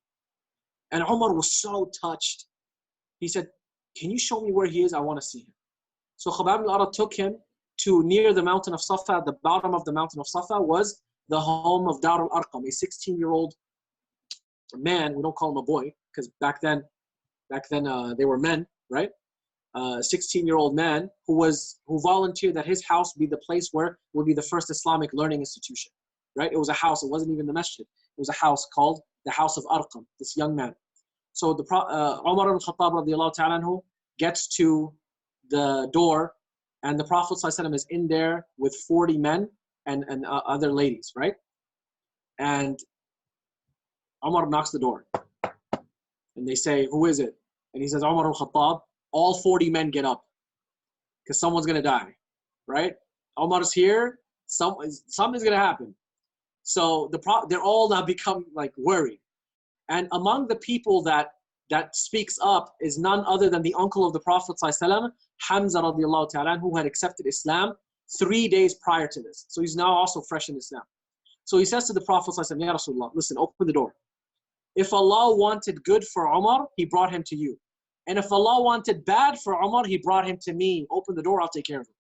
And Umar was so touched. He said, can you show me where he is? I want to see him. So Khabbab ibn Al took him to near the mountain of Safa. At the bottom of the mountain of Safa was the home of Dar al-Arqam, a 16-year-old man. We don't call him a boy because back then they were men, right? 16-year-old man who volunteered that his house be the place where would be the first Islamic learning institution, right? It was a house. It wasn't even the masjid. It was a house called the House of Arqam, this young man. So Umar ibn Al Khattab radiallahu ta'ala anhu gets to the door, and the Prophet ﷺ is in there with 40 men and other ladies, right? And Umar knocks the door. And they say, who is it? And he says, Umar ibn Al Khattab. All 40 men get up because someone's going to die, right? Umar's here. Something's going to happen. So they're all now become like worried. And among the people that speaks up is none other than the uncle of the Prophet ﷺ, Hamza radiallahu ta'ala, who had accepted Islam 3 days prior to this. So he's now also fresh in Islam. So he says to the Prophet ﷺ, Ya Rasulullah, listen, open the door. If Allah wanted good for Umar, He brought him to you. And if Allah wanted bad for Umar, He brought him to me. Open the door, I'll take care of him.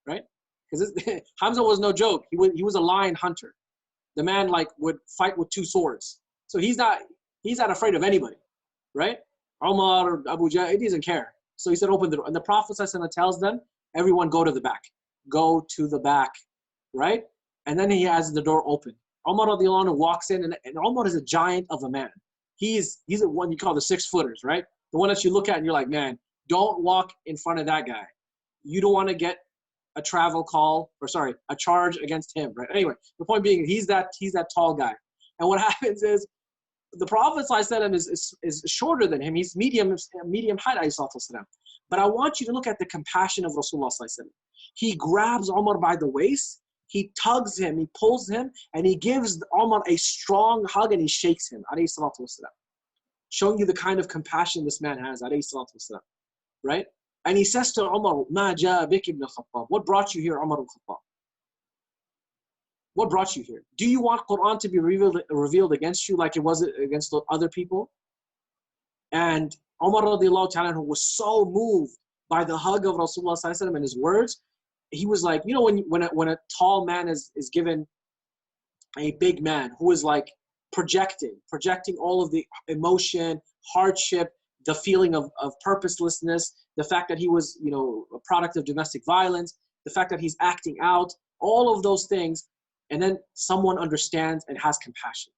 Right? Because Hamza was no joke. He was a lion hunter. The man would fight with 2 swords. So he's not afraid of anybody. Right? Umar or Abu Jahl, he doesn't care. So he said, open the door. And the Prophet ﷺ tells them, everyone go to the back. Go to the back. Right? And then he has the door open. Umar radiallahu anhu walks in, and Umar is a giant of a man. He's the one you call the 6-footers, right? The one that you look at and you're like, man, don't walk in front of that guy. You don't want to get a charge against him, right? Anyway, the point being, he's that tall guy. And what happens is, the Prophet ﷺ is shorter than him. He's medium height, ﷺ. But I want you to look at the compassion of Rasulullah ﷺ. He grabs Umar by the waist, he tugs him, he pulls him, and he gives Umar a strong hug and he shakes him, ﷺ. Showing you the kind of compassion this man has, ﷺ. Right? And he says to Umar, Ma jaa bik ibn al-Khattab. What brought you here, Umar al-Khattab? What brought you here? Do you want Qur'an to be revealed against you like it was against the other people? And Umar radiallahu ta'ala was so moved by the hug of Rasulullah sallallahu alaihi wasallam and his words. He was like, you know, when a tall man is given a big man who is like projecting all of the emotion, hardship, the feeling of purposelessness, the fact that he was, you know, a product of domestic violence, the fact that he's acting out, all of those things. And then someone understands and has compassion.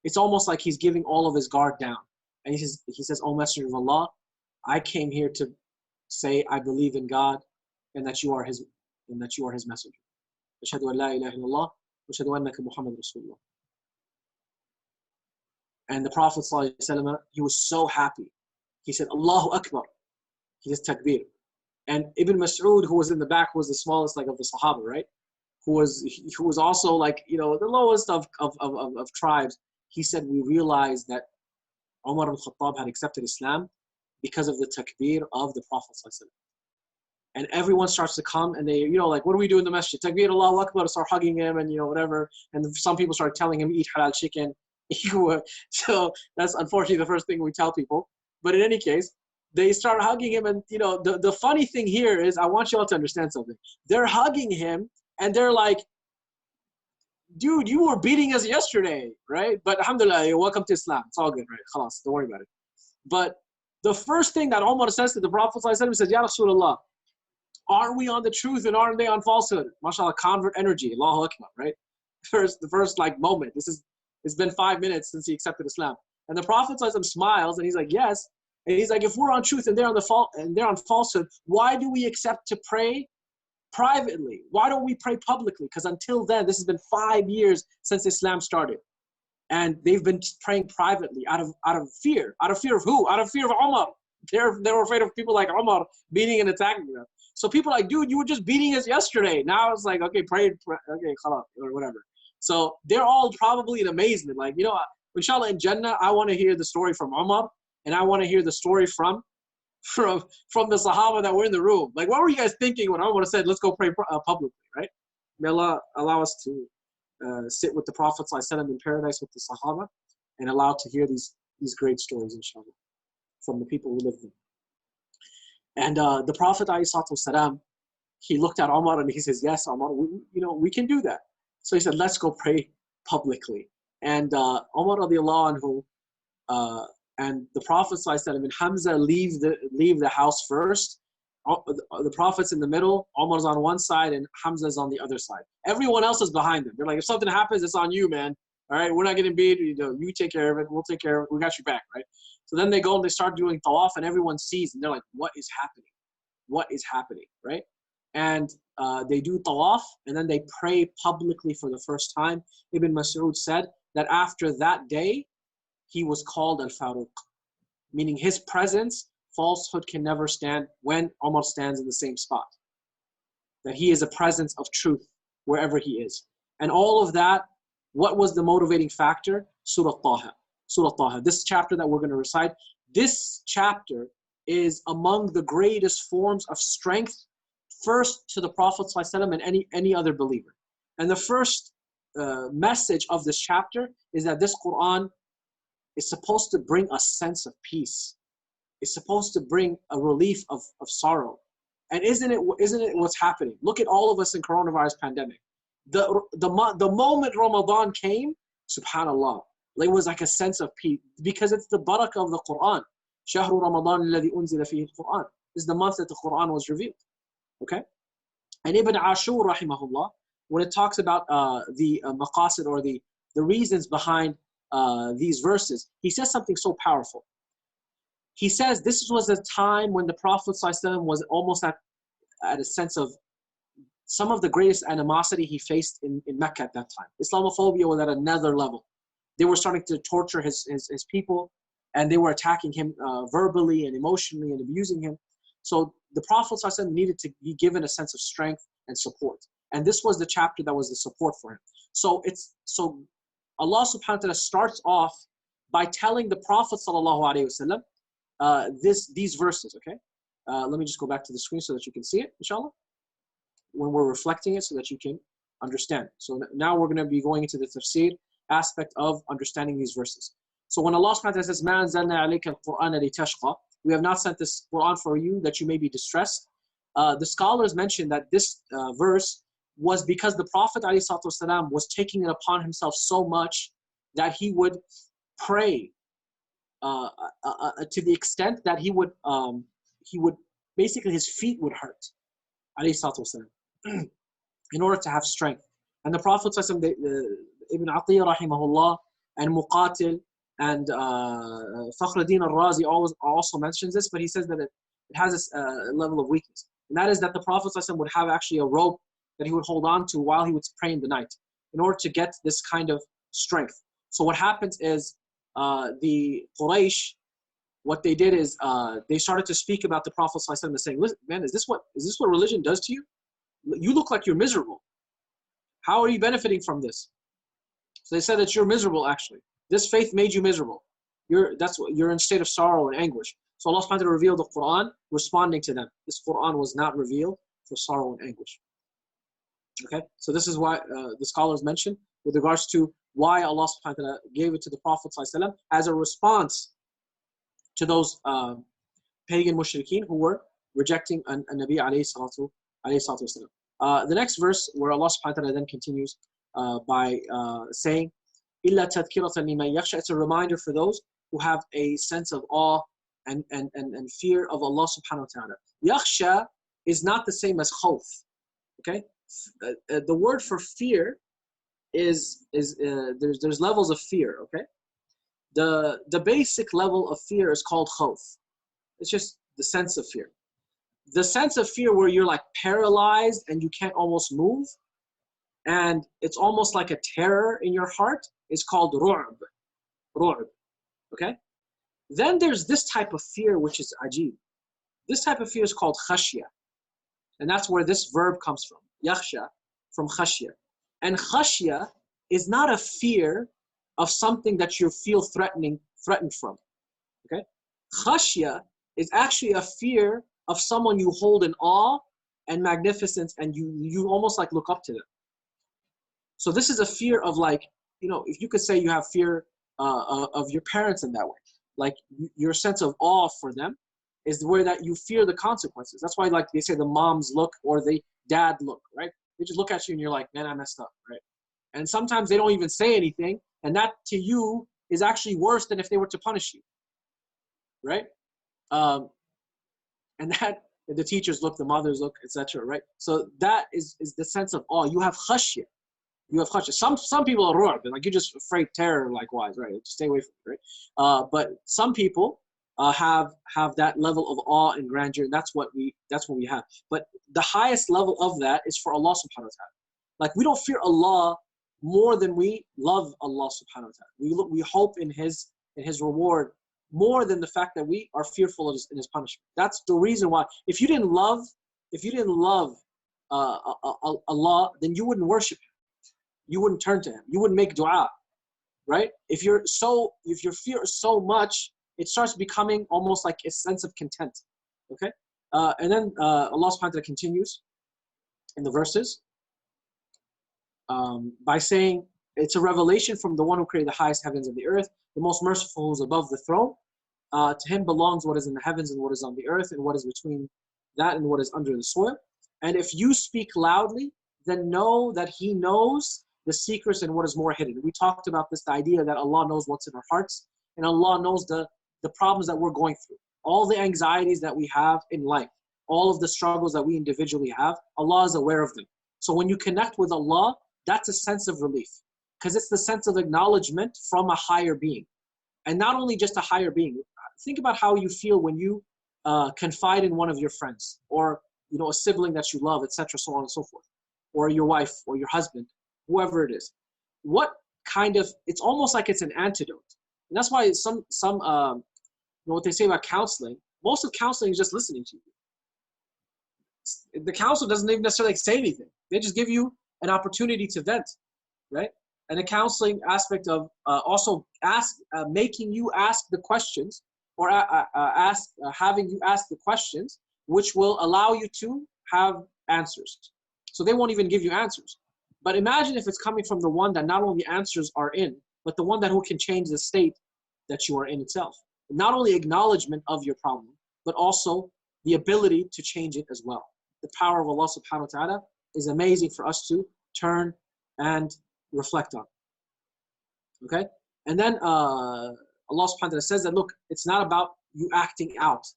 It's almost like he's giving all of his guard down. And he says, O Messenger of Allah, I came here to say I believe in God and that you are his messenger. Ashhadu an la ilaha illallah وَأَشْهَدُ أَنَّكَ مُحَمَّدٌ رَسُولُ اللَّهِ. And the Prophet ﷺ, he was so happy. He said, Allahu Akbar. He says takbir. And Ibn Mas'ud, who was in the back, was the smallest like of the Sahaba, right? Who was also like, you know, the lowest of tribes. He said, we realized that Umar ibn Al Khattab had accepted Islam because of the takbir of the Prophet ﷺ. And everyone starts to come and they, you know, like, what do we do in the masjid? Takbir, Allahu Akbar, start hugging him and, you know, whatever. And some people start telling him, eat halal chicken. So that's unfortunately the first thing we tell people. But in any case, they start hugging him. And, you know, the funny thing here is, I want you all to understand something. They're hugging him and they're like, dude, you were beating us yesterday, right? But alhamdulillah, welcome to Islam. It's all good, right? Khalas, don't worry about it. But the first thing that Umar says to the Prophet, he says, Ya Rasulullah, are we on the truth and aren't they on falsehood? MashaAllah, convert energy, Allahu Akbar, right? The first like moment. It's been 5 minutes since he accepted Islam. And the Prophet smiles and he's like, yes. And he's like, if we're on truth and they're on falsehood, why do we accept to pray privately? Why don't we pray publicly? Because until then, this has been 5 years since Islam started. And they've been praying privately out of fear. Out of fear of who? Out of fear of Umar. They were afraid of people like Umar beating and attacking them. So people are like, dude, you were just beating us yesterday. Now it's like, okay, pray, okay, khalas, or whatever. So they're all probably in amazement. Like, you know, inshallah in Jannah, I want to hear the story from Umar, and I want to hear the story from the Sahaba that were in the room. Like, what were you guys thinking when Umar said, let's go pray publicly, right? May Allah allow us to sit with the Prophet ﷺ in paradise with the Sahaba and allow to hear these great stories, inshallah, from the people who lived there. And the Prophet ﷺ, he looked at Umar and he says, yes, Umar, we can do that. So he said, let's go pray publicly. And Umar radiallahu anhu and the Prophet ﷺ and Hamza leave the house first. The Prophet's in the middle, Umar's on one side, and Hamza's on the other side. Everyone else is behind them. They're like, if something happens, it's on you, man. All right, we're not getting beat. You take care of it. We'll take care of it. We got your back, right? So then they go and they start doing tawaf, and everyone sees, and they're like, what is happening? What is happening, right? And they do tawaf, and then they pray publicly for the first time. Ibn Mas'ud said that after that day, he was called Al-Faruq, meaning his presence, falsehood can never stand when Umar stands in the same spot. That he is a presence of truth wherever he is. And all of that, what was the motivating factor? Surat Taha. Surat Taha, this chapter that we're going to recite, this chapter is among the greatest forms of strength, first to the Prophet ﷺ and any other believer. And the first message of this chapter is that this Qur'an is supposed to bring a sense of peace. It's supposed to bring a relief of sorrow. And isn't it what's happening? Look at all of us in coronavirus pandemic. The moment Ramadan came, subhanallah, it was like a sense of peace because it's the barakah of the Quran. شهر رمضان الذي أنزل فيه القرآن. This is the month that the Quran was revealed. Okay? And Ibn Ashur rahimahullah, when it talks about the Maqasid or the reasons behind these verses, he says something so powerful. He says this was a time when the Prophet ﷺ was almost at a sense of some of the greatest animosity he faced in Mecca at that time. Islamophobia was at another level. They were starting to torture his people, and they were attacking him verbally and emotionally and abusing him. So the Prophet ﷺ needed to be given a sense of strength and support. And this was the chapter that was the support for him. So Allah subhanahu wa ta'ala starts off by telling the Prophet ﷺ these verses, okay? Let me just go back to the screen so that you can see it, inshallah, when we're reflecting it so that you can understand. So now we're going to be going into the tafsir aspect of understanding these verses. So when Allah subhanahu wa ta'ala says, مَا أَنزَلْنَا عَلَيْكَ الْقُرْآنَ لِتَشْقَى, we have not sent this Qur'an for you that you may be distressed. The scholars mention that this verse was because the Prophet ﷺ was taking it upon himself so much that he would pray to the extent that he would basically his feet would hurt ﷺ, in order to have strength. And the Prophet ﷺ, Ibn Atiyah rahimahullah and Muqatil and Fakhruddin al-Razi also mentions this, but he says that it has a level of weakness. And that is that the Prophet ﷺ would have actually a rope that he would hold on to while he would pray in the night. in order to get this kind of strength. So what happens is the Quraysh, what they did is they started to speak about the Prophet ﷺ and saying, listen, man, is this what religion does to you? You look like you're miserable. How are you benefiting from this? So they said that you're miserable actually. This faith made you miserable. You're in a state of sorrow and anguish. So Allah subhanahu wa ta'ala revealed the Quran responding to them. This Quran was not revealed for sorrow and anguish. Okay, so this is why the scholars mention with regards to why Allah subhanahu wa ta'ala gave it to the Prophet ﷺ as a response to those pagan mushrikeen who were rejecting a Nabi alayhi salatu wasalam. The next verse where Allah subhanahu wa ta'ala then continues by saying, إِلَّا تَذْكِرَةً لِمَنْ يَخْشَى. It's a reminder for those who have a sense of awe and fear of Allah subhanahu wa ta'ala. Yakhsha is not the same as khawf. Okay? The word for fear is there's levels of fear, okay? The basic level of fear is called khawf. It's just the sense of fear. The sense of fear where you're like paralyzed and you can't almost move, and it's almost like a terror in your heart, is called ru'b. Okay? Then there's this type of fear which is ajib. This type of fear is called khashya. And that's where this verb comes from. Yakhsha, from khashya. And khashya is not a fear of something that you feel threatened from. Okay? Khashya is actually a fear of someone you hold in awe and magnificence, and you almost like look up to them. So this is a fear of, like, if you could say you have fear of your parents in that way. Like your sense of awe for them is where that you fear the consequences. That's why, like, they say the mom's look or the dad look, right? They just look at you and you're like, man, I messed up, right? And sometimes they don't even say anything, and that to you is actually worse than if they were to punish you, right? And that the teachers look, the mothers look, etc., right? So that is the sense of awe. You have khashya. You have khashya. Some people are ru'b, like you're just afraid terror, likewise, right? Just stay away from it, right? But some people have that level of awe and grandeur, and that's what we have. But the highest level of that is for Allah subhanahu wa ta'ala. Like, we don't fear Allah more than we love Allah subhanahu wa ta'ala. We hope in His reward more than the fact that we are fearful in His punishment. That's the reason why. If you didn't love Allah, then you wouldn't worship Him. You wouldn't turn to Him. You wouldn't make dua, right? If your fear is so much, it starts becoming almost like a sense of content. Okay, and then Allah subhanahu wa ta'ala continues in the verses by saying, it's a revelation from the one who created the highest heavens and the earth, the most merciful, who is above the throne. To Him belongs what is in the heavens and what is on the earth, and what is between that and what is under the soil. And if you speak loudly, then know that He knows the secrets and what is more hidden. We talked about this, the idea that Allah knows what's in our hearts, and Allah knows the problems that we're going through, all the anxieties that we have in life, all of the struggles that we individually have. Allah is aware of them. So when you connect with Allah, that's a sense of relief, because it's the sense of acknowledgement from a higher being. And not only just a higher being. Think about how you feel when you confide in one of your friends, or a sibling that you love, etc., so on and so forth, or your wife or your husband, whoever it is. What kind of, it's almost like it's an antidote. And that's why some what they say about counseling, most of counseling is just listening to you. The counselor doesn't even necessarily say anything. They just give you an opportunity to vent, right? And a counseling aspect of also making you ask the questions, or having you ask the questions which will allow you to have answers. So they won't even give you answers. But imagine if it's coming from the one that not only answers are in, but the one who can change the state that you are in itself. Not only acknowledgement of your problem, but also the ability to change it as well. The power of Allah subhanahu wa ta'ala is amazing for us to turn and reflect on. Okay? And then Allah subhanahu wa ta'ala says that, look, it's not about you acting out.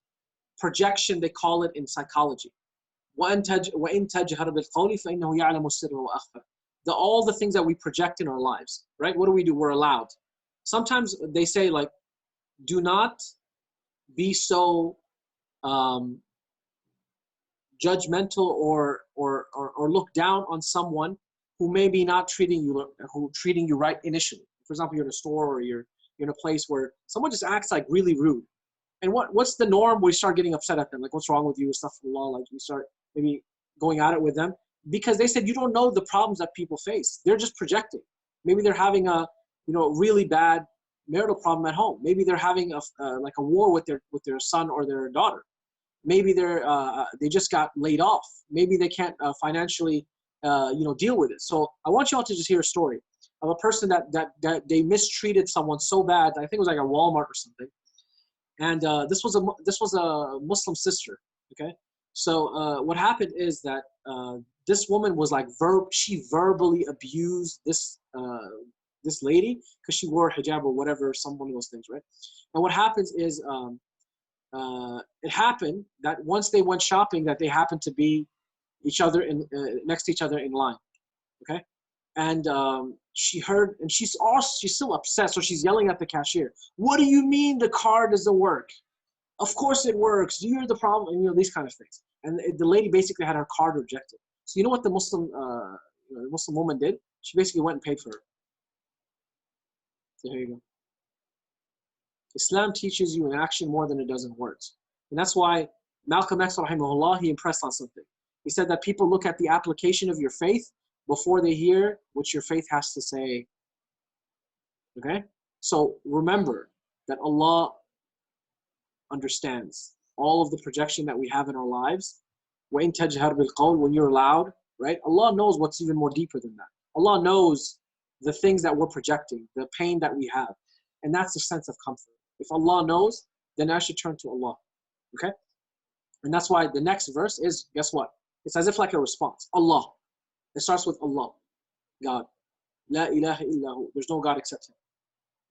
Projection, they call it in psychology. وَإِن تَجْهَرْ بِالْقَوْلِ فَإِنَّهُ يَعْلَمُ السِّرَّ وَأَخْفَى. All the things that we project in our lives, right? What do? We're allowed. Sometimes they say, like, do not be so judgmental or look down on someone who may be not treating you right initially. For example, you're in a store or you're in a place where someone just acts like really rude. And what's the norm? We start getting upset at them, like what's wrong with you, astaghfirullah, like you start maybe going at it with them because they said you don't know the problems that people face. They're just projecting. Maybe they're having a really bad marital problem at home. Maybe they're having like a war with their son or their daughter. Maybe they just got laid off. Maybe they can't financially deal with it. So I want you all to just hear a story of a person that they mistreated someone so bad. I think it was like a Walmart or something. And this was a Muslim sister. Okay, so what happened is that this woman was like she verbally abused this lady because she wore hijab or whatever, some one of those things, right? And what happens is it happened that once they went shopping, that they happened to be next to each other in line. Okay, and she heard, and she's still upset, so she's yelling at the cashier. What do you mean the card doesn't work? Of course it works. You're the problem, and these kind of things. And the lady basically had her card rejected. So you know what the Muslim woman did? She basically went and paid for her. So here you go. Islam teaches you in action more than it does in words. And that's why Malcolm X, rahimahullah, he impressed on something. He said that people look at the application of your faith before they hear what your faith has to say. Okay? So remember that Allah understands all of the projection that we have in our lives. وَإِن تَجْهَرْ بِالْقَوْلِ, when you're loud, right? Allah knows what's even more deeper than that. Allah knows the things that we're projecting, the pain that we have. And that's the sense of comfort. If Allah knows, then I should turn to Allah. Okay? And that's why the next verse is, guess what? It's as if like a response. Allah. It starts with Allah. God. La ilaha illahu. There's no God except Him.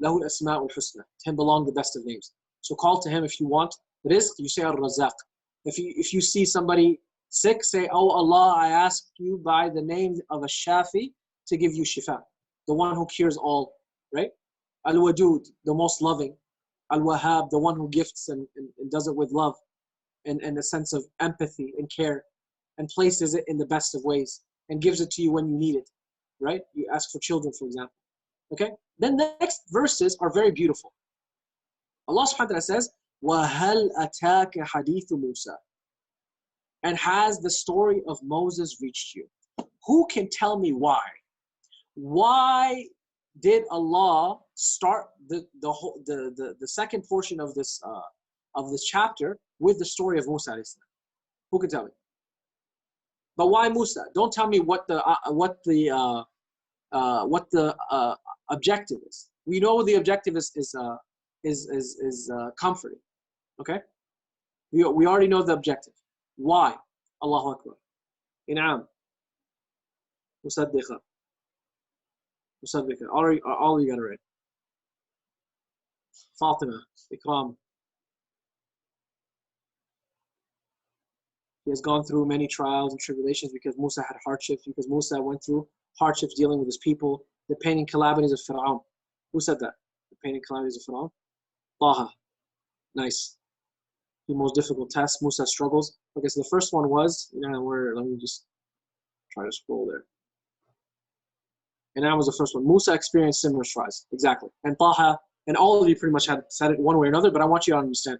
Lahu al-asma'ul husna. To Him belong the best of names. So call to Him if you want rizq, you say al-razaq. If you see somebody sick, say, oh Allah, I ask you by the name of a shafi to give you shifa. The one who cures all, right? Al-wadud, the most loving. Al-wahhab, the one who gifts and does it with love and a sense of empathy and care and places it in the best of ways and gives it to you when you need it, right? You ask for children, for example. Okay? Then the next verses are very beautiful. Allah subhanahu wa ta'ala says, وَهَلْ أَتَاكَ حَدِيثُ مُوسَى, and has the story of Moses reached you? Who can tell me why? Why did Allah start the second portion of this chapter with the story of Musa alayhi salam? Who can tell me? But why Musa? Don't tell me what the objective is. We know the objective is comforting. Okay? We already know the objective. Why? Allahu Akbar. In'am. Musaddiqa. Musaddiqa. All you gotta read. Fatima. Ikram. He has gone through many trials and tribulations because Musa had hardships, because Musa went through hardships dealing with his people, the pain and calamities of Fir'aun. Who said that? The pain and calamities of Fir'aun? Taha. Nice. The most difficult test, Musa struggles. Okay, so the first one was, let me just try to scroll there. And that was the first one. Musa experienced similar trials. Exactly. And Taha, and all of you pretty much had said it one way or another, but I want you to understand.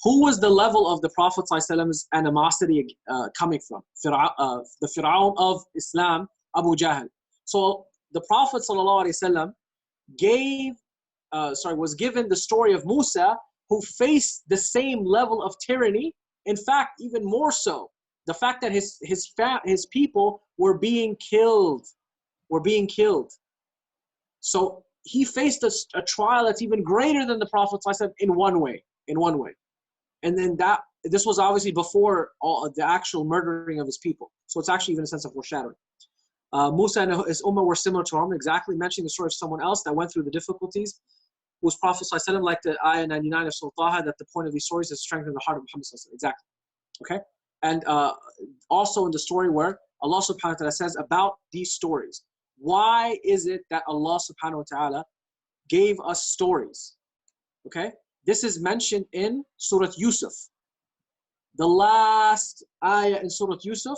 Who was the level of the Prophet ﷺ's animosity coming from? The Fir'aun of Islam, Abu Jahl. So the Prophet ﷺ was given the story of Musa, who faced the same level of tyranny. In fact, even more so, the fact that his people were being killed. So he faced a trial that's even greater than the Prophet ﷺ in one way. And then this was obviously before the actual murdering of his people. So it's actually even a sense of foreshadowing. Musa and his ummah were similar to him, exactly mentioning the story of someone else that went through the difficulties, whose Prophet ﷺ, like the ayah 99 of Surat Taha, that the point of these stories is to strengthen the heart of Muhammad ﷺ. Exactly. Okay? And also in the story where Allah subhanahu wa ta'ala says about these stories, why is it that Allah subhanahu wa ta'ala gave us stories? Okay? This is mentioned in Surat Yusuf. The last ayah in Surat Yusuf,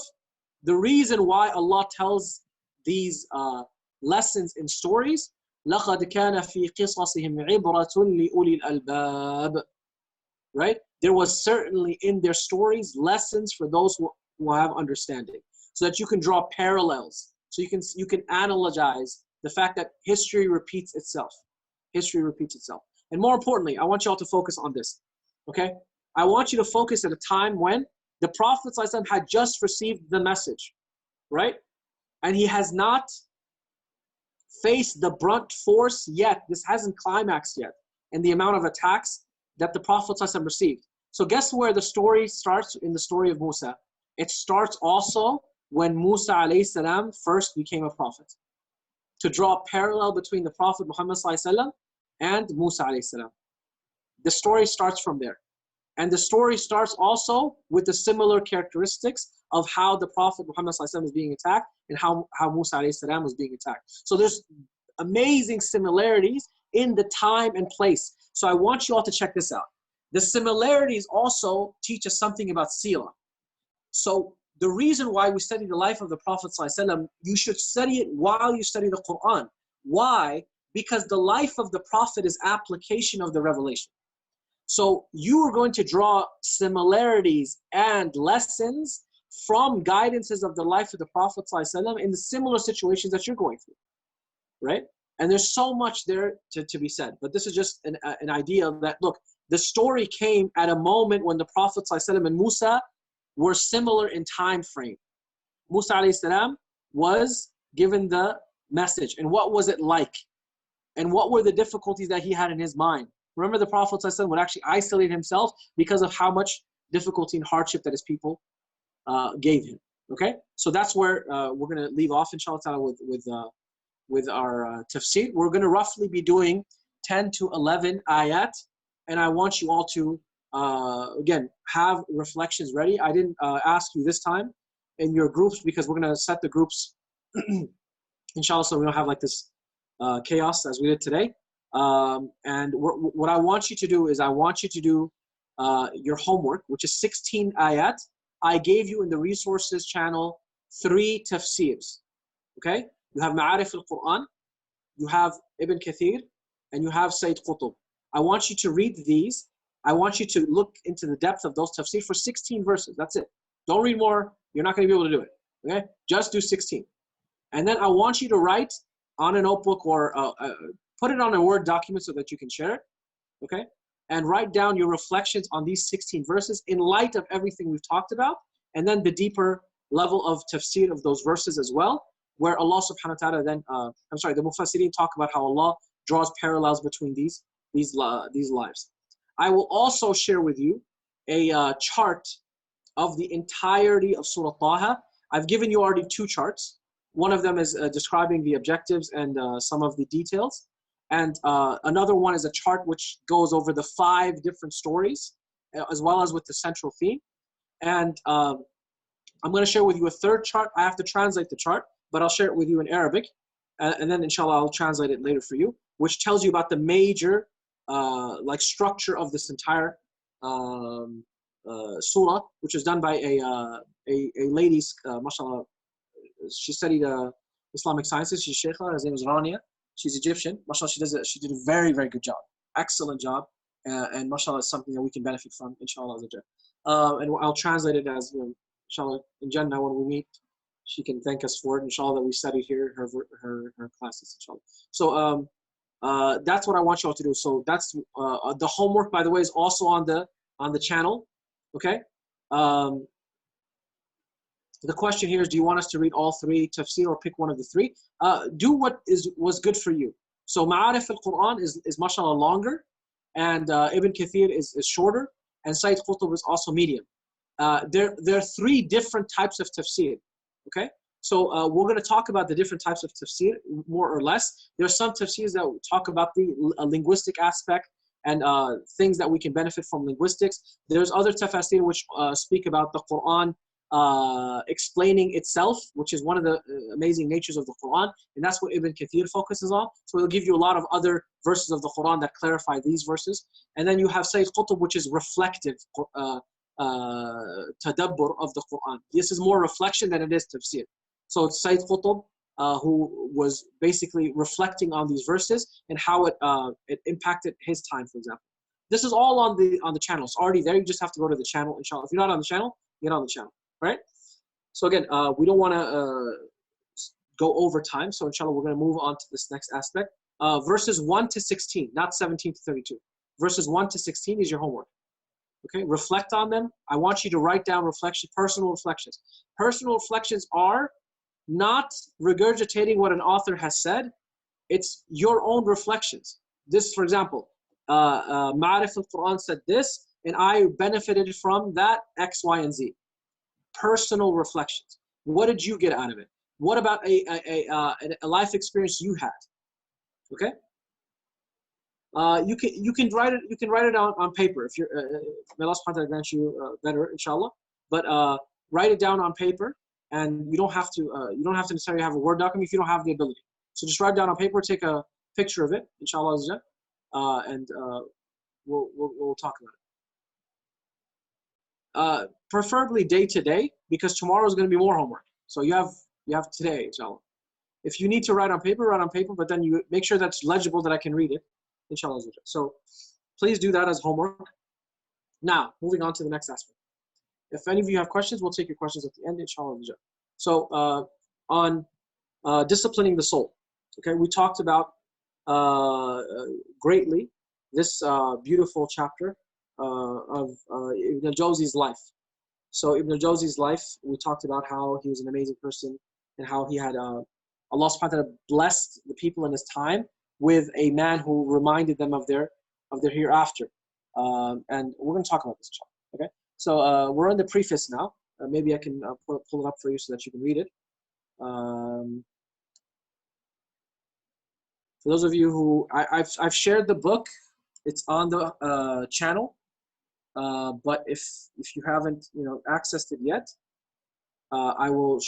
the reason why Allah tells these lessons in stories, لَقَدْ كَانَ فِي قِصَصِهِمْ عِبْرَةٌ لِأُولِي الْأَلْبَابِ. Right? There was certainly in their stories lessons for those who have understanding, so that you can draw parallels, so you can analogize the fact that history repeats itself. History repeats itself. And more importantly, I want you all to focus on this. Okay? I want you to focus at a time when the Prophet ﷺ had just received the message, right? And he has not faced the brunt force yet. This hasn't climaxed yet in the amount of attacks that the Prophet ﷺ received. So guess where the story starts in the story of Musa? It starts also when Musa alayhi salam first became a prophet. To draw a parallel between the Prophet Muhammad ﷺ and Musa alayhi salam. The story starts from there. And the story starts also with the similar characteristics of how the Prophet Muhammad ﷺ was being attacked and how Musa alayhi salam was being attacked. So there's amazing similarities in the time and place. So I want you all to check this out. The similarities also teach us something about seerah. So the reason why we study the life of the Prophet ﷺ, you should study it while you study the Quran. Why? Because the life of the Prophet is application of the revelation. So you are going to draw similarities and lessons from guidances of the life of the Prophet ﷺ in the similar situations that you're going through, right? And there's so much there to be said. But this is just an idea that, look, the story came at a moment when the Prophet ﷺ and Musa were similar in time frame. Musa alayhi salam was given the message. And what was it like? And what were the difficulties that he had in his mind? Remember, the Prophet ﷺ would actually isolate himself because of how much difficulty and hardship that his people gave him. Okay? So that's where we're going to leave off, inshallah ta'ala, with our tafsir. We're going to roughly be doing 10 to 11 ayat. And I want you all to, again, have reflections ready. I didn't ask you this time in your groups because we're going to set the groups, inshallah, so we don't have like this chaos as we did today. And what I want you to do is I want you to do your homework, which is 16 ayat. I gave you in the resources channel 3 tafsirs. Okay? You have Ma'arif al-Qur'an, you have Ibn Kathir, and you have Sayyid Qutb. I want you to read these. I want you to look into the depth of those tafsir for 16 verses. That's it. Don't read more. You're not going to be able to do it. Okay? Just do 16. And then I want you to write on a notebook or put it on a Word document so that you can share it. Okay? And write down your reflections on these 16 verses in light of everything we've talked about. And then the deeper level of tafsir of those verses as well, where Allah subhanahu wa ta'ala then, the Mufassirin talk about how Allah draws parallels between these lives. I will also share with you a chart of the entirety of Surat Taha. I've given you already 2 charts. One of them is describing the objectives and some of the details. And another one is a chart which goes over the 5 different stories, as well as with the central theme. And I'm going to share with you a 3rd chart. I have to translate the chart, but I'll share it with you in Arabic. And then, inshallah, I'll translate it later for you, which tells you about the major structure of this entire surah, which was done by a lady, mashallah. She studied Islamic sciences. She's Sheikha. Her name is Rania. She's Egyptian. Mashallah, she did a very, very good job. Excellent job. And mashallah, is something that we can benefit from, inshallah. And I'll translate it as, inshallah, in Jannah when we meet, she can thank us for it, inshallah, that we studied here, her classes, inshallah. So that's what I want you all to do. So that's the homework, by the way, is also on the channel. Okay? The question here is, do you want us to read all 3 tafsir or pick one of the 3? Do what was good for you. So Ma'arif al-Quran is mashallah longer, and Ibn Kathir is shorter, and Sayyid Qutb is also medium. There are 3 different types of tafsir. Okay? So we're going to talk about the different types of tafsir, more or less. There are some tafsirs that talk about the linguistic aspect and things that we can benefit from linguistics. There's other tafsir which speak about the Quran explaining itself, which is one of the amazing natures of the Quran, and that's what Ibn Kathir focuses on. So he'll give you a lot of other verses of the Quran that clarify these verses. And then you have Sayyid Qutb, which is reflective tadabbur of the Quran. This is more reflection than it is tafsir. So it's Sayyid Qutb who was basically reflecting on these verses and how it impacted his time, for example. This is all on the channel. It's already there. You just have to go to the channel, inshallah. If you're not on the channel, get on the channel, right? So again, we don't want to go over time. So inshallah, we're going to move on to this next aspect. Verses 1 to 16, not 17 to 32. Verses 1 to 16 is your homework. Okay, reflect on them. I want you to write down personal reflections. Personal reflections are not regurgitating what an author has said. It's your own reflections. This, for example, Ma'arif al-Quran said this, and I benefited from that X, Y, and Z. Personal reflections. What did you get out of it? What about a life experience you had? Okay. You can write it. You can write it down on paper if you're. May Allah subhanahu wa ta'ala grant you better, inshallah. But write it down on paper, and you don't have to. You don't have to necessarily have a Word document if you don't have the ability. So just write it down on paper. Take a picture of it, inshallah, and we'll talk about it. Preferably day to day, because tomorrow is going to be more homework. So you have today, inshallah. If you need to write on paper, but then you make sure that's legible, that I can read it, inshallah. So please do that as homework. Now, moving on to the next aspect. If any of you have questions, we'll take your questions at the end, inshallah. So on disciplining the soul, okay, we talked about greatly this beautiful chapter of Ibn al-Jawzi's life. So Ibn al-Jawzi's life, we talked about how he was an amazing person and how he had Allah subhanahu wa ta'ala blessed the people in his time with a man who reminded them of their hereafter. And we're going to talk about this, inshallah. Okay? So we're in the preface now. Maybe I can pull it up for you so that you can read it. For those of you who I've shared the book, it's on the channel. But if you haven't accessed it yet, I will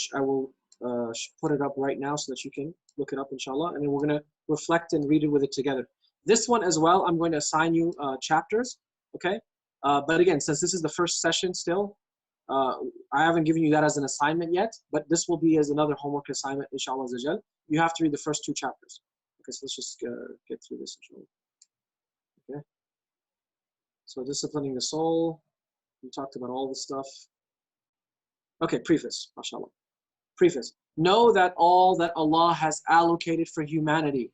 put it up right now so that you can look it up, inshallah, and then we're going to reflect and read it with it together. This one as well, I'm going to assign you chapters, okay? But again, since this is the first session still, I haven't given you that as an assignment yet, but this will be as another homework assignment, inshallah. You have to read the first 2 chapters. Okay, so let's just get through this, inshallah. Okay. So disciplining the soul, we talked about all this stuff. Okay, preface, mashallah. Preface. Know that all that Allah has allocated for humanity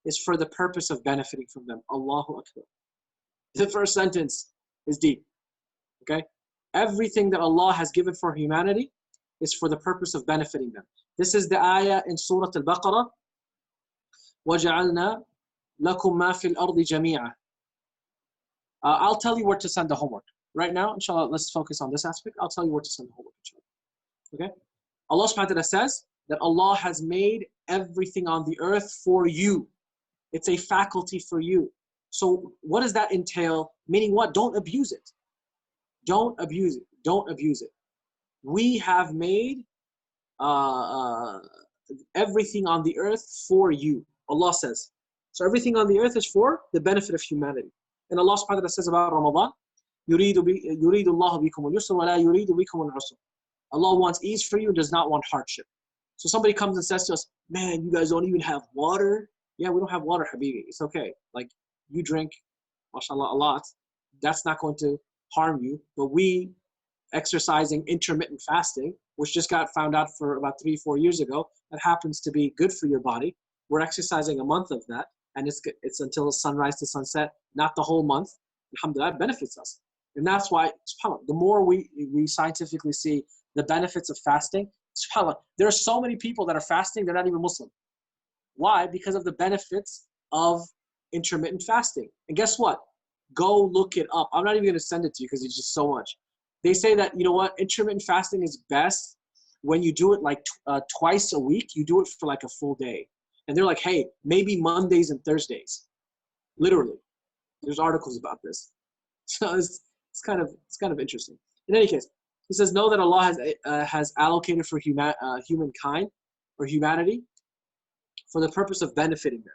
is for the purpose of benefiting from them. Allahu Akbar. The first sentence is deep. Okay? Everything that Allah has given for humanity is for the purpose of benefiting them. This is the ayah in Surat Al-Baqarah. وَجَعَلْنَا لَكُمْ مَا فِي الْأَرْضِ جَمِيعًا. I'll tell you where to send the homework. Right now, inshallah, let's focus on this aspect. I'll tell you where to send the homework, inshallah. Okay? Allah subhanahu wa ta'ala says that Allah has made everything on the earth for you. It's a faculty for you. So what does that entail? Meaning what? Don't abuse it. Don't abuse it. Don't abuse it. We have made everything on the earth for you. Allah says. So everything on the earth is for the benefit of humanity. And Allah subhanahu wa ta'ala says about Ramadan, يُرِيدُ اللَّهُ بِكُمُ الْيُسْرَ وَلَا يُرِيدُ بِكُمُ الْعُسْرَ. Allah wants ease for you, does not want hardship. So somebody comes and says to us, man, you guys don't even have water? Yeah, we don't have water, Habibi. It's okay. Like, you drink, mashallah, a lot. That's not going to harm you. But we, exercising intermittent fasting, which just got found out for about 3-4 years ago, that happens to be good for your body. We're exercising a month of that, and it's until sunrise to sunset, not the whole month. Alhamdulillah, it benefits us. And that's why, subhanAllah, the more we scientifically see the benefits of fasting, subhanAllah, there are so many people that are fasting, they're not even Muslim. Why? Because of the benefits of intermittent fasting. And guess what? Go look it up. I'm not even going to send it to you because it's just so much. They say that, you know what, intermittent fasting is best when you do it like twice a week. You do it for like a full day. And they're like, hey, maybe Mondays and Thursdays. Literally. There's articles about this. So it's kind of interesting. In any case, he says, know that Allah has allocated for humankind or humanity for the purpose of benefiting them.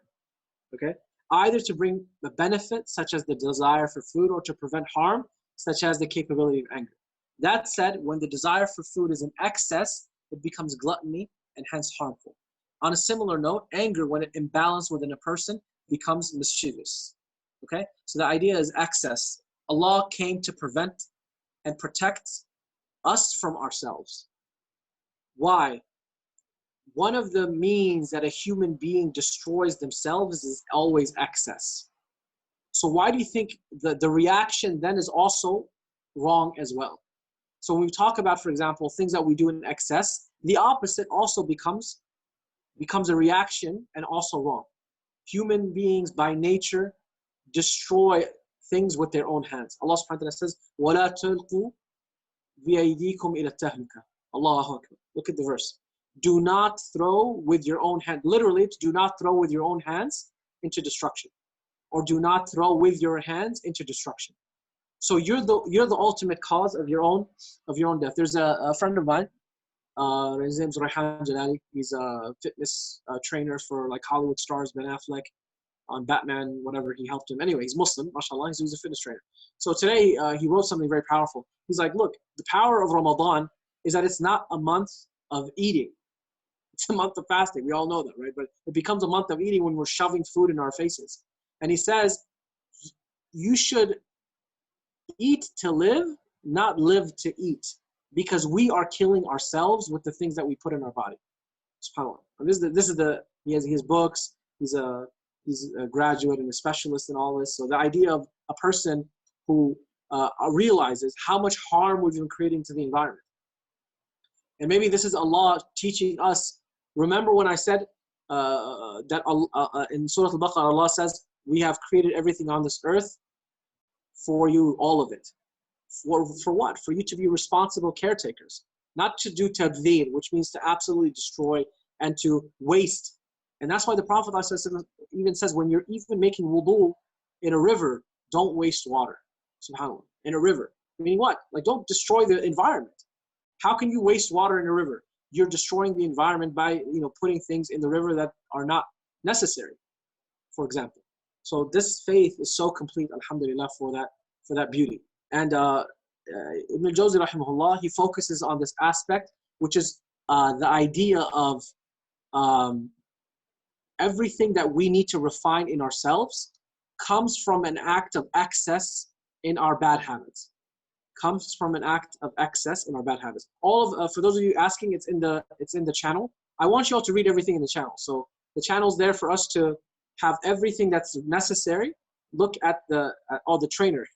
Okay? Either to bring the benefit, such as the desire for food, or to prevent harm, such as the capability of anger. That said, when the desire for food is in excess, it becomes gluttony and hence harmful. On a similar note, anger, when it imbalanced within a person, becomes mischievous. Okay? So the idea is excess. Allah came to prevent and protect us from ourselves. Why? One of the means that a human being destroys themselves is always excess. So why do you think the reaction then is also wrong as well? So when we talk about, for example, things that we do in excess, the opposite also becomes a reaction and also wrong. Human beings by nature destroy things with their own hands. Allah subhanahu wa ta'ala says, وَلَا تُلْقُوا بِأَيْدِيكُمْ إِلَى التَّهْلُكَةِ. Allahu Akbar. Look at the verse. Do not throw with your own hand. Literally, do not throw with your own hands into destruction. Or do not throw with your hands into destruction. So you're the ultimate cause of your own death. There's a friend of mine. His name's Ruhani. He's a fitness trainer for like Hollywood stars, Ben Affleck, on Batman, whatever. He helped him. Anyway, he's Muslim, mashallah. He's a fitness trainer. So today he wrote something very powerful. He's like, look, the power of Ramadan is that it's not a month of eating. It's a month of fasting. We all know that, right? But it becomes a month of eating when we're shoving food in our faces. And he says, you should eat to live, not live to eat, because we are killing ourselves with the things that we put in our body. SubhanAllah. And he has books. He's a graduate and a specialist in all this. So the idea of a person who realizes how much harm we've been creating to the environment. And maybe this is Allah teaching us. Remember when I said that in Surah Al-Baqarah, Allah says, we have created everything on this earth for you, all of it. For what? For you to be responsible caretakers. Not to do tabdhir, which means to absolutely destroy and to waste. And that's why the Prophet even says, when you're even making wudu in a river, don't waste water. SubhanAllah. In a river. Meaning what? Like, don't destroy the environment. How can you waste water in a river? You're destroying the environment by putting things in the river that are not necessary, for example. So this faith is so complete, alhamdulillah, for that beauty. And Ibn al-Jawzi, rahimahullah, he focuses on this aspect, which is the idea of everything that we need to refine in ourselves comes from an act of excess in our bad habits. Comes from an act of excess in our bad habits. All of for those of you asking, it's in the channel. I want you all to read everything in the channel. So the channel's there for us to have everything that's necessary. Look at the trainer.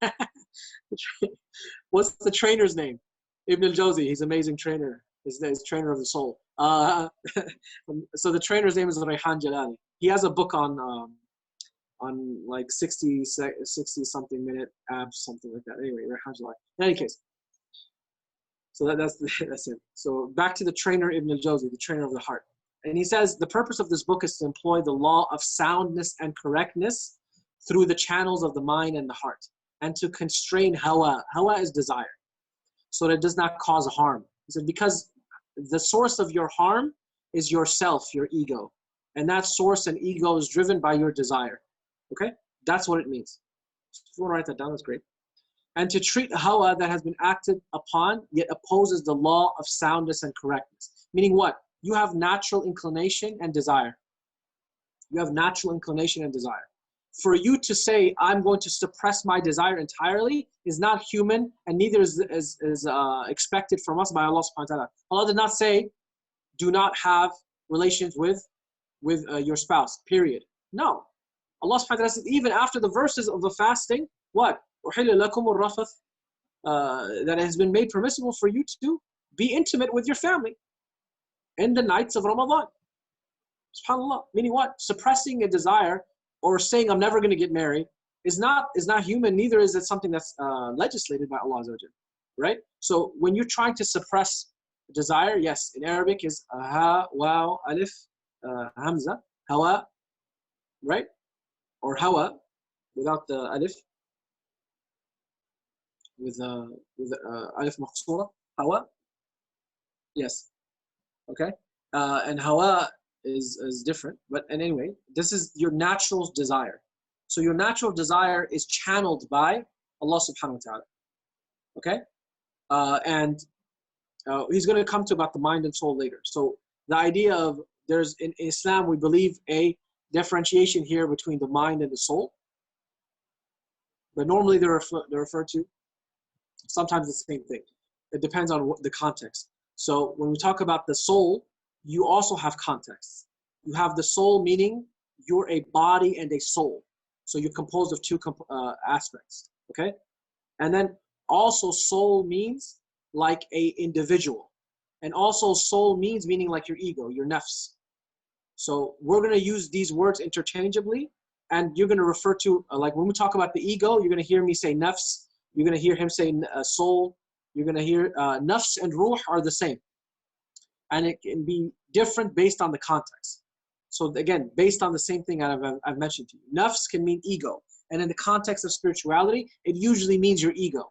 What's the trainer's name? Ibn al-Jawzi. He's an amazing trainer. He's trainer of the soul. So the trainer's name is Rayhan Jalali. He has a book on like 60 something minute abs, something like that. Anyway, Rayhan Jalali. In any case, so that's it. So back to the trainer Ibn al-Jawzi, the trainer of the heart. And he says, the purpose of this book is to employ the law of soundness and correctness through the channels of the mind and the heart, and to constrain Hawa. Hawa is desire, so that it does not cause harm. He said, because the source of your harm is yourself, your ego. And that source and ego is driven by your desire. Okay? That's what it means. So if you want to write that down, that's great. And to treat Hawa that has been acted upon, yet opposes the law of soundness and correctness. Meaning what? You have natural inclination and desire. You have natural inclination and desire. For you to say, I'm going to suppress my desire entirely is not human, and neither is expected from us by Allah subhanahu wa ta'ala. Allah did not say, do not have relations with your spouse, period. No. Allah subhanahu wa ta'ala says, even after the verses of the fasting, what? That it has been made permissible for you to be intimate with your family in the nights of Ramadan. SubhanAllah. Meaning what? Suppressing a desire or saying I'm never going to get married is not human, neither is it something that's legislated by Allah Azza wa Jalla, right? So when you're trying to suppress desire, yes, in Arabic is ha, waw, alif, hamza, hawa, right? Or hawa without the alif, with alif maqsura, hawa, yes, okay, and hawa is different, but anyway, this is your natural desire. So your natural desire is channeled by Allah subhanahu wa ta'ala. Okay? He's going to come to about the mind and soul later. So the idea of there's in Islam, we believe a differentiation here between the mind and the soul. But normally they're referred to sometimes the same thing. It depends on the context. So when we talk about the soul, you also have context. You have the soul, meaning you're a body and a soul. So you're composed of two aspects, okay? And then also soul means like a individual. And also soul means meaning like your ego, your nafs. So we're going to use these words interchangeably, and you're going to refer to, like when we talk about the ego, you're going to hear me say nafs, you're going to hear him say soul, you're going to hear nafs and ruh are the same. And it can be different based on the context. So again, based on the same thing I've mentioned to you. Nafs can mean ego. And in the context of spirituality, it usually means your ego.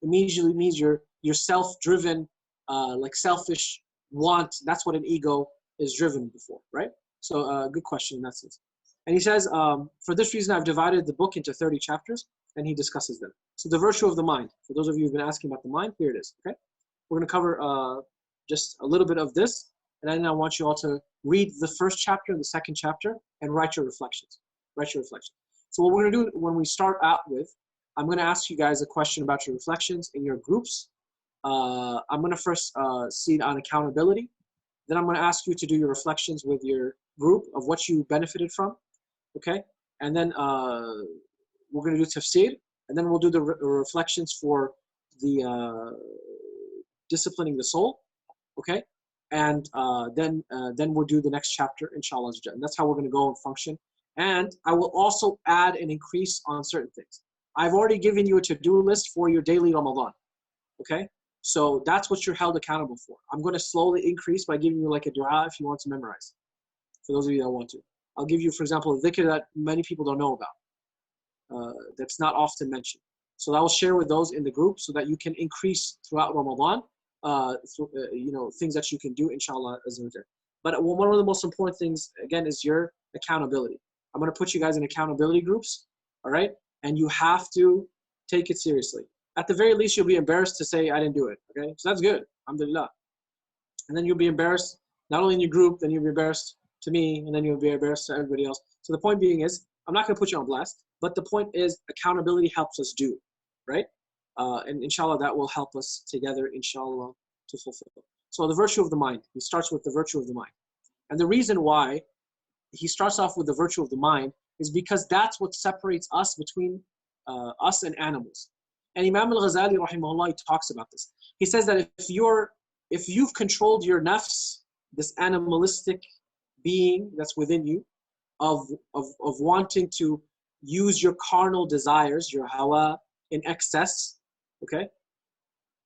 It usually means your self-driven, like selfish want. That's what an ego is driven before, right? So good question in that sense. And he says, for this reason, I've divided the book into 30 chapters, and he discusses them. So the virtue of the mind. For those of you who've been asking about the mind, here it is, okay? We're going to cover just a little bit of this, and then I want you all to read the first chapter and the second chapter and write your reflections. Write your reflections. So what we're going to do when we start out with, I'm going to ask you guys a question about your reflections in your groups. I'm going to first see on accountability. Then I'm going to ask you to do your reflections with your group of what you benefited from, okay? And then we're going to do tafsir, and then we'll do the reflections for the disciplining the soul, okay? And then we'll do the next chapter, inshallah. And that's how we're going to go and function. And I will also add and increase on certain things. I've already given you a to-do list for your daily Ramadan, okay? So that's what you're held accountable for. I'm going to slowly increase by giving you like a dua if you want to memorize. For those of you that want to. I'll give you, for example, a dhikr that many people don't know about. That's not often mentioned. So I will share with those in the group so that you can increase throughout Ramadan, things that you can do, inshallah. But one of the most important things, again, is your accountability. I'm going to put you guys in accountability groups, all right? And you have to take it seriously. At the very least, you'll be embarrassed to say, I didn't do it, okay? So that's good, alhamdulillah. And then you'll be embarrassed, not only in your group, then you'll be embarrassed to me, and then you'll be embarrassed to everybody else. So the point being is, I'm not going to put you on blast, but the point is accountability helps us do, right? And inshallah, that will help us together, inshallah, to fulfill. So the virtue of the mind, he starts with the virtue of the mind. And the reason why he starts off with the virtue of the mind is because that's what separates us between us and animals. And Imam al-Ghazali, rahimahullah, he talks about this. He says that if you've controlled your nafs, this animalistic being that's within you, of wanting to use your carnal desires, your hawa, in excess, okay?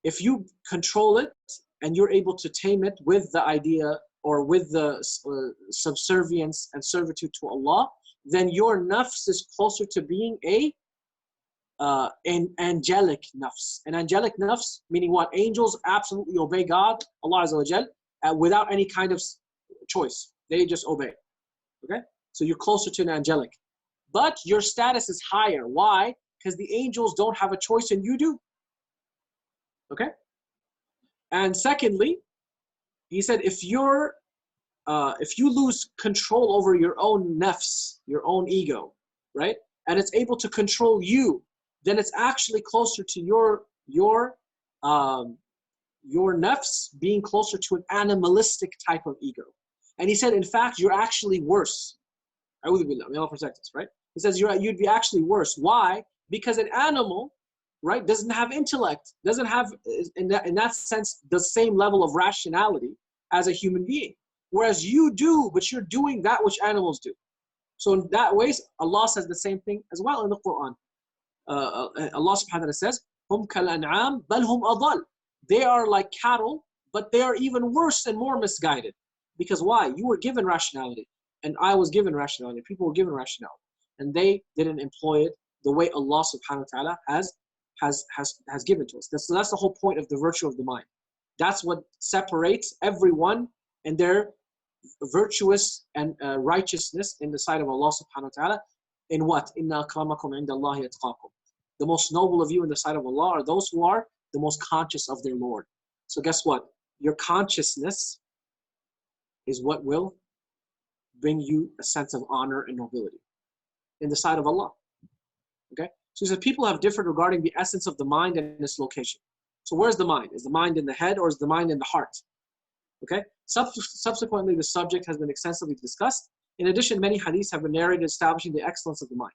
If you control it and you're able to tame it with the idea or with the subservience and servitude to Allah, then your nafs is closer to being an angelic nafs. An angelic nafs, meaning what? Angels absolutely obey God, Allah Azza wa Jal, without any kind of choice. They just obey, okay? So you're closer to an angelic. But your status is higher. Why? Because the angels don't have a choice and you do, okay? And secondly, he said, if you lose control over your own nafs, your own ego, right? And it's able to control you, then it's actually closer to your nafs being closer to an animalistic type of ego. And he said, in fact, you're actually worse. A'udhu billah, may Allah protect us, right? He says you'd be actually worse. Why? Because an animal, right, doesn't have intellect, doesn't have, in that sense, the same level of rationality as a human being. Whereas you do, but you're doing that which animals do. So in that way, Allah says the same thing as well in the Quran. Allah subhanahu wa ta'ala says, Hum kal an'am bal hum adal. They are like cattle, but they are even worse and more misguided. Because why? You were given rationality, and I was given rationality. People were given rationality, and they didn't employ it the way Allah subhanahu wa ta'ala has given to us. So that's the whole point of the virtue of the mind. That's what separates everyone and their virtuous and righteousness in the sight of Allah subhanahu wa ta'ala. In what? Inna akramakum inda Allahi atqakum. The most noble of you in the sight of Allah are those who are the most conscious of their Lord. So guess what? Your consciousness is what will bring you a sense of honor and nobility in the sight of Allah. Okay? So he said people have differed regarding the essence of the mind and its location. So where's the mind? Is the mind in the head or is the mind in the heart? Okay? Subsequently, the subject has been extensively discussed. In addition, many hadiths have been narrated establishing the excellence of the mind,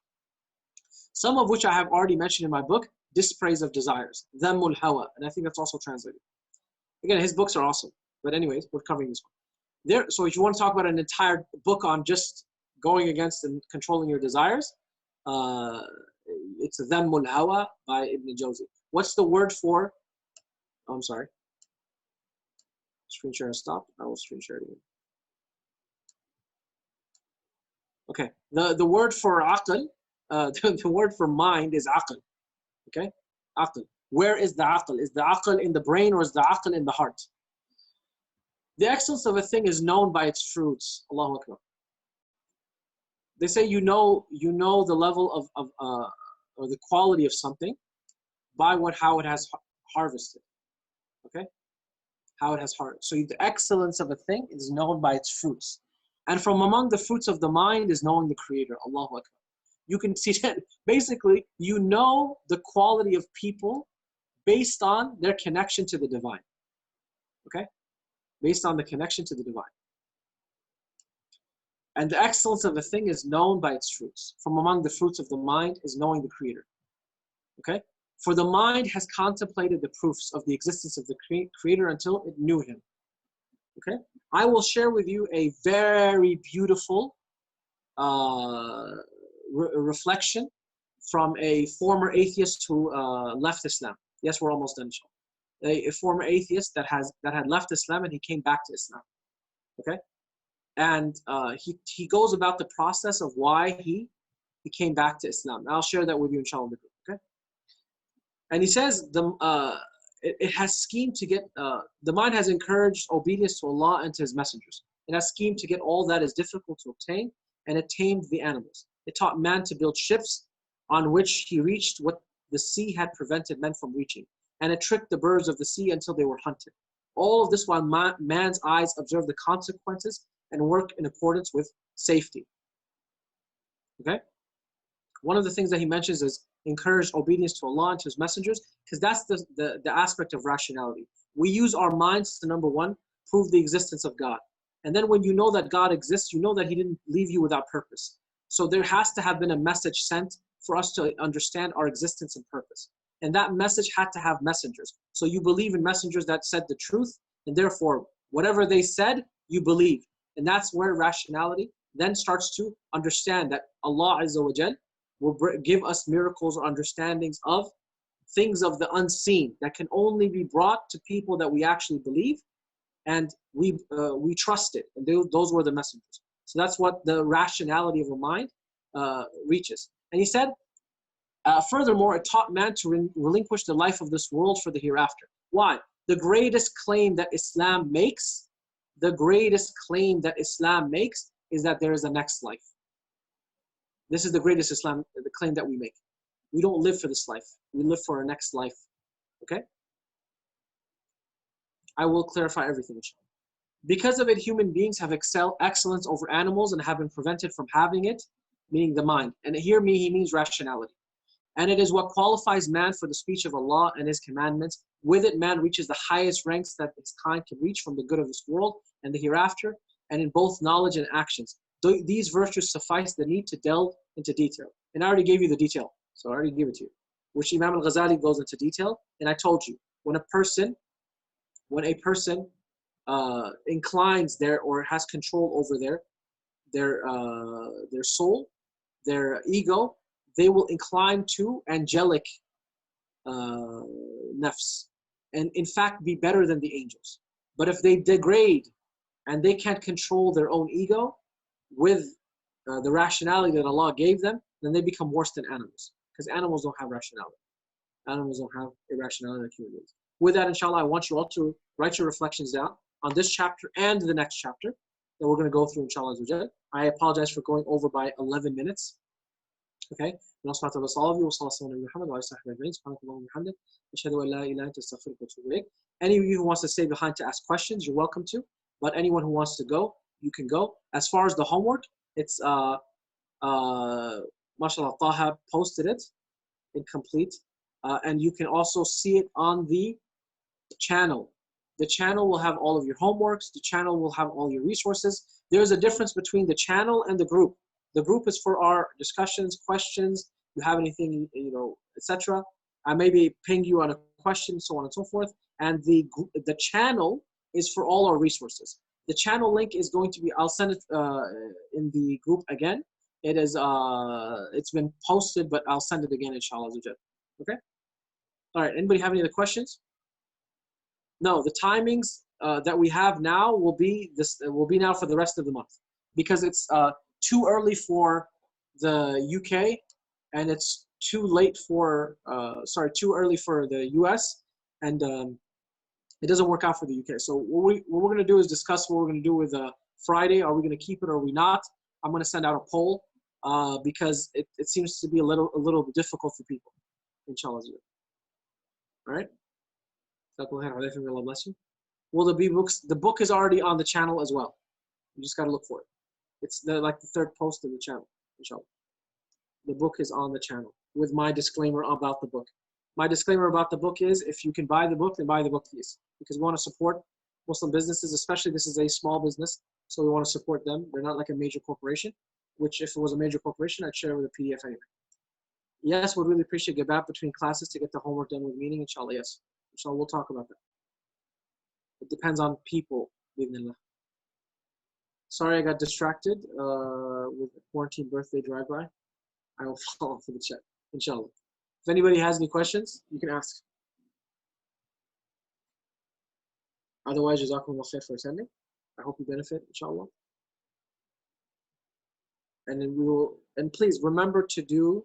some of which I have already mentioned in my book, Dispraise of Desires, Dhammul Hawa, and I think that's also translated. Again, his books are awesome. But anyways, we're covering this one. So if you want to talk about an entire book on just going against and controlling your desires, it's Dhammul Hawa by Ibn Jawzi. What's the word for, oh, I'm sorry. Screen share has stopped. I will screen share it again. Okay, the word for aql, the word for mind is aql. Okay, aql. Where is the aql? Is the aql in the brain or is the aql in the heart? The excellence of a thing is known by its fruits. Allahu Akbar. They say you know the level of or the quality of something by how it has harvested. Okay, how it has harvested. So the excellence of a thing is known by its fruits. And from among the fruits of the mind is knowing the Creator. Allahu Akbar. You can see that basically you know the quality of people based on their connection to the divine. Okay? Based on the connection to the divine. And the excellence of a thing is known by its fruits. From among the fruits of the mind is knowing the Creator. Okay? For the mind has contemplated the proofs of the existence of the Creator until it knew Him. Okay? I will share with you a very beautiful reflection from a former atheist who left Islam. Yes, we're almost done. A former atheist that had left Islam and he came back to Islam. Okay, and he goes about the process of why he came back to Islam. And I'll share that with you, inshallah. Okay, and he says it has schemed to get the mind has encouraged obedience to Allah and to His messengers. It has schemed to get all that is difficult to obtain, and it tamed the animals. It taught man to build ships on which he reached what the sea had prevented men from reaching, and it tricked the birds of the sea until they were hunted. All of this while man's eyes observe the consequences and work in accordance with safety. Okay? One of the things that he mentions is encourage obedience to Allah and to His messengers, because that's the aspect of rationality. We use our minds to, number one, prove the existence of God. And then when you know that God exists, you know that He didn't leave you without purpose. So there has to have been a message sent for us to understand our existence and purpose. And that message had to have messengers. So you believe in messengers that said the truth, and therefore whatever they said, you believe. And that's where rationality then starts to understand that Allah Azza wa Jal will give us miracles or understandings of things of the unseen that can only be brought to people that we actually believe, and we trust it. And those were the messengers. So that's what the rationality of a mind reaches. And he said, furthermore, it taught man to relinquish the life of this world for the hereafter. Why? The greatest claim that Islam makes, is that there is a next life. This is the greatest the claim that we make. We don't live for this life. We live for our next life. Okay? I will clarify everything, inshallah. Because of it, human beings have excellence over animals and have been prevented from having it, meaning the mind. And here he means rationality. And it is what qualifies man for the speech of Allah and His commandments. With it, man reaches the highest ranks that his kind can reach from the good of this world and the hereafter, and in both knowledge and actions. These virtues suffice the need to delve into detail. And I already gave you the detail, so I already gave it to you, which Imam al-Ghazali goes into detail. And I told you, when a person inclines or has control over their soul, their ego, they will incline to angelic nafs, and in fact be better than the angels. But if they degrade and they can't control their own ego with the rationality that Allah gave them, then they become worse than animals, because animals don't have rationality. Animals don't have irrationality like human beings. With that, inshallah, I want you all to write your reflections down on this chapter and the next chapter that we're going to go through, inshallah. I apologize for going over by 11 minutes. Okay? And also to bless all of you. Any of you who wants to stay behind to ask questions, you're welcome to. But anyone who wants to go, you can go. As far as the homework, it's mashallah, Taha posted it incomplete. And you can also see it on the channel. The channel will have all of your homeworks. The channel will have all your resources. There's a difference between the channel and the group. The group is for our discussions, questions. You have anything, etc. I maybe ping you on a question, so on and so forth. And the channel is for all our resources. The channel link is going to be, I'll send it in the group again. It is, it's been posted, but I'll send it again, inshallah. Okay? All right, anybody have any other questions? No, the timings that we have now will be now for the rest of the month, because it's too early for the UK, and it's too late for too early for the US, and it doesn't work out for the UK. So what we're going to do is discuss what we're going to do with Friday. Are we going to keep it or are we not? I'm going to send out a poll because it seems to be a little bit difficult for people. Inshallah. All right. Allah bless you. Will there be books? The book is already on the channel as well. You just got to look for it. It's like the third post in the channel, inshallah. The book is on the channel with my disclaimer about the book. My disclaimer about the book is, if you can buy the book, then buy the book, please. Because we want to support Muslim businesses, especially this is a small business, so we want to support them. They're not like a major corporation, which if it was a major corporation, I'd share with a PDF anyway. Yes, we'd really appreciate a gap between classes to get the homework done with meaning, inshallah, yes. Inshallah, we'll talk about that. It depends on people, bi'idhnillah. Sorry, I got distracted with a quarantine birthday drive-by. I will follow up for the chat, inshallah. If anybody has any questions, you can ask. Otherwise, jazakumullah khair for attending. I hope you benefit, inshallah. And then and please remember to do,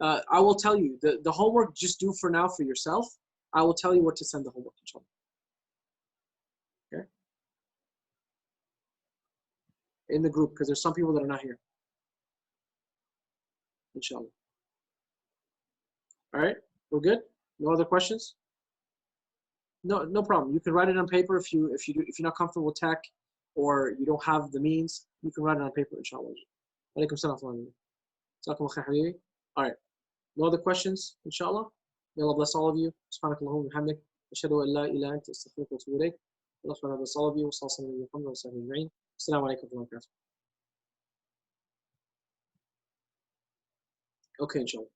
I will tell you, the homework just do for now for yourself. I will tell you what to send the homework, inshallah. Okay? In the group, because there's some people that are not here. Inshallah. All right, we're good? No other questions? No problem. You can write it on paper if you're not comfortable with tech or you don't have the means. You can write it on paper, inshallah. Alaikum salam. All right. No other questions, inshallah. May Allah bless all of you. Subhanakallahumma wa bihamdik. Ashhadu an la ilaha illa anta astaghfiruka wa atubu ilayk. Allah bless all of you. Assalamu alaikum wa barakatuh. Okay, inshallah.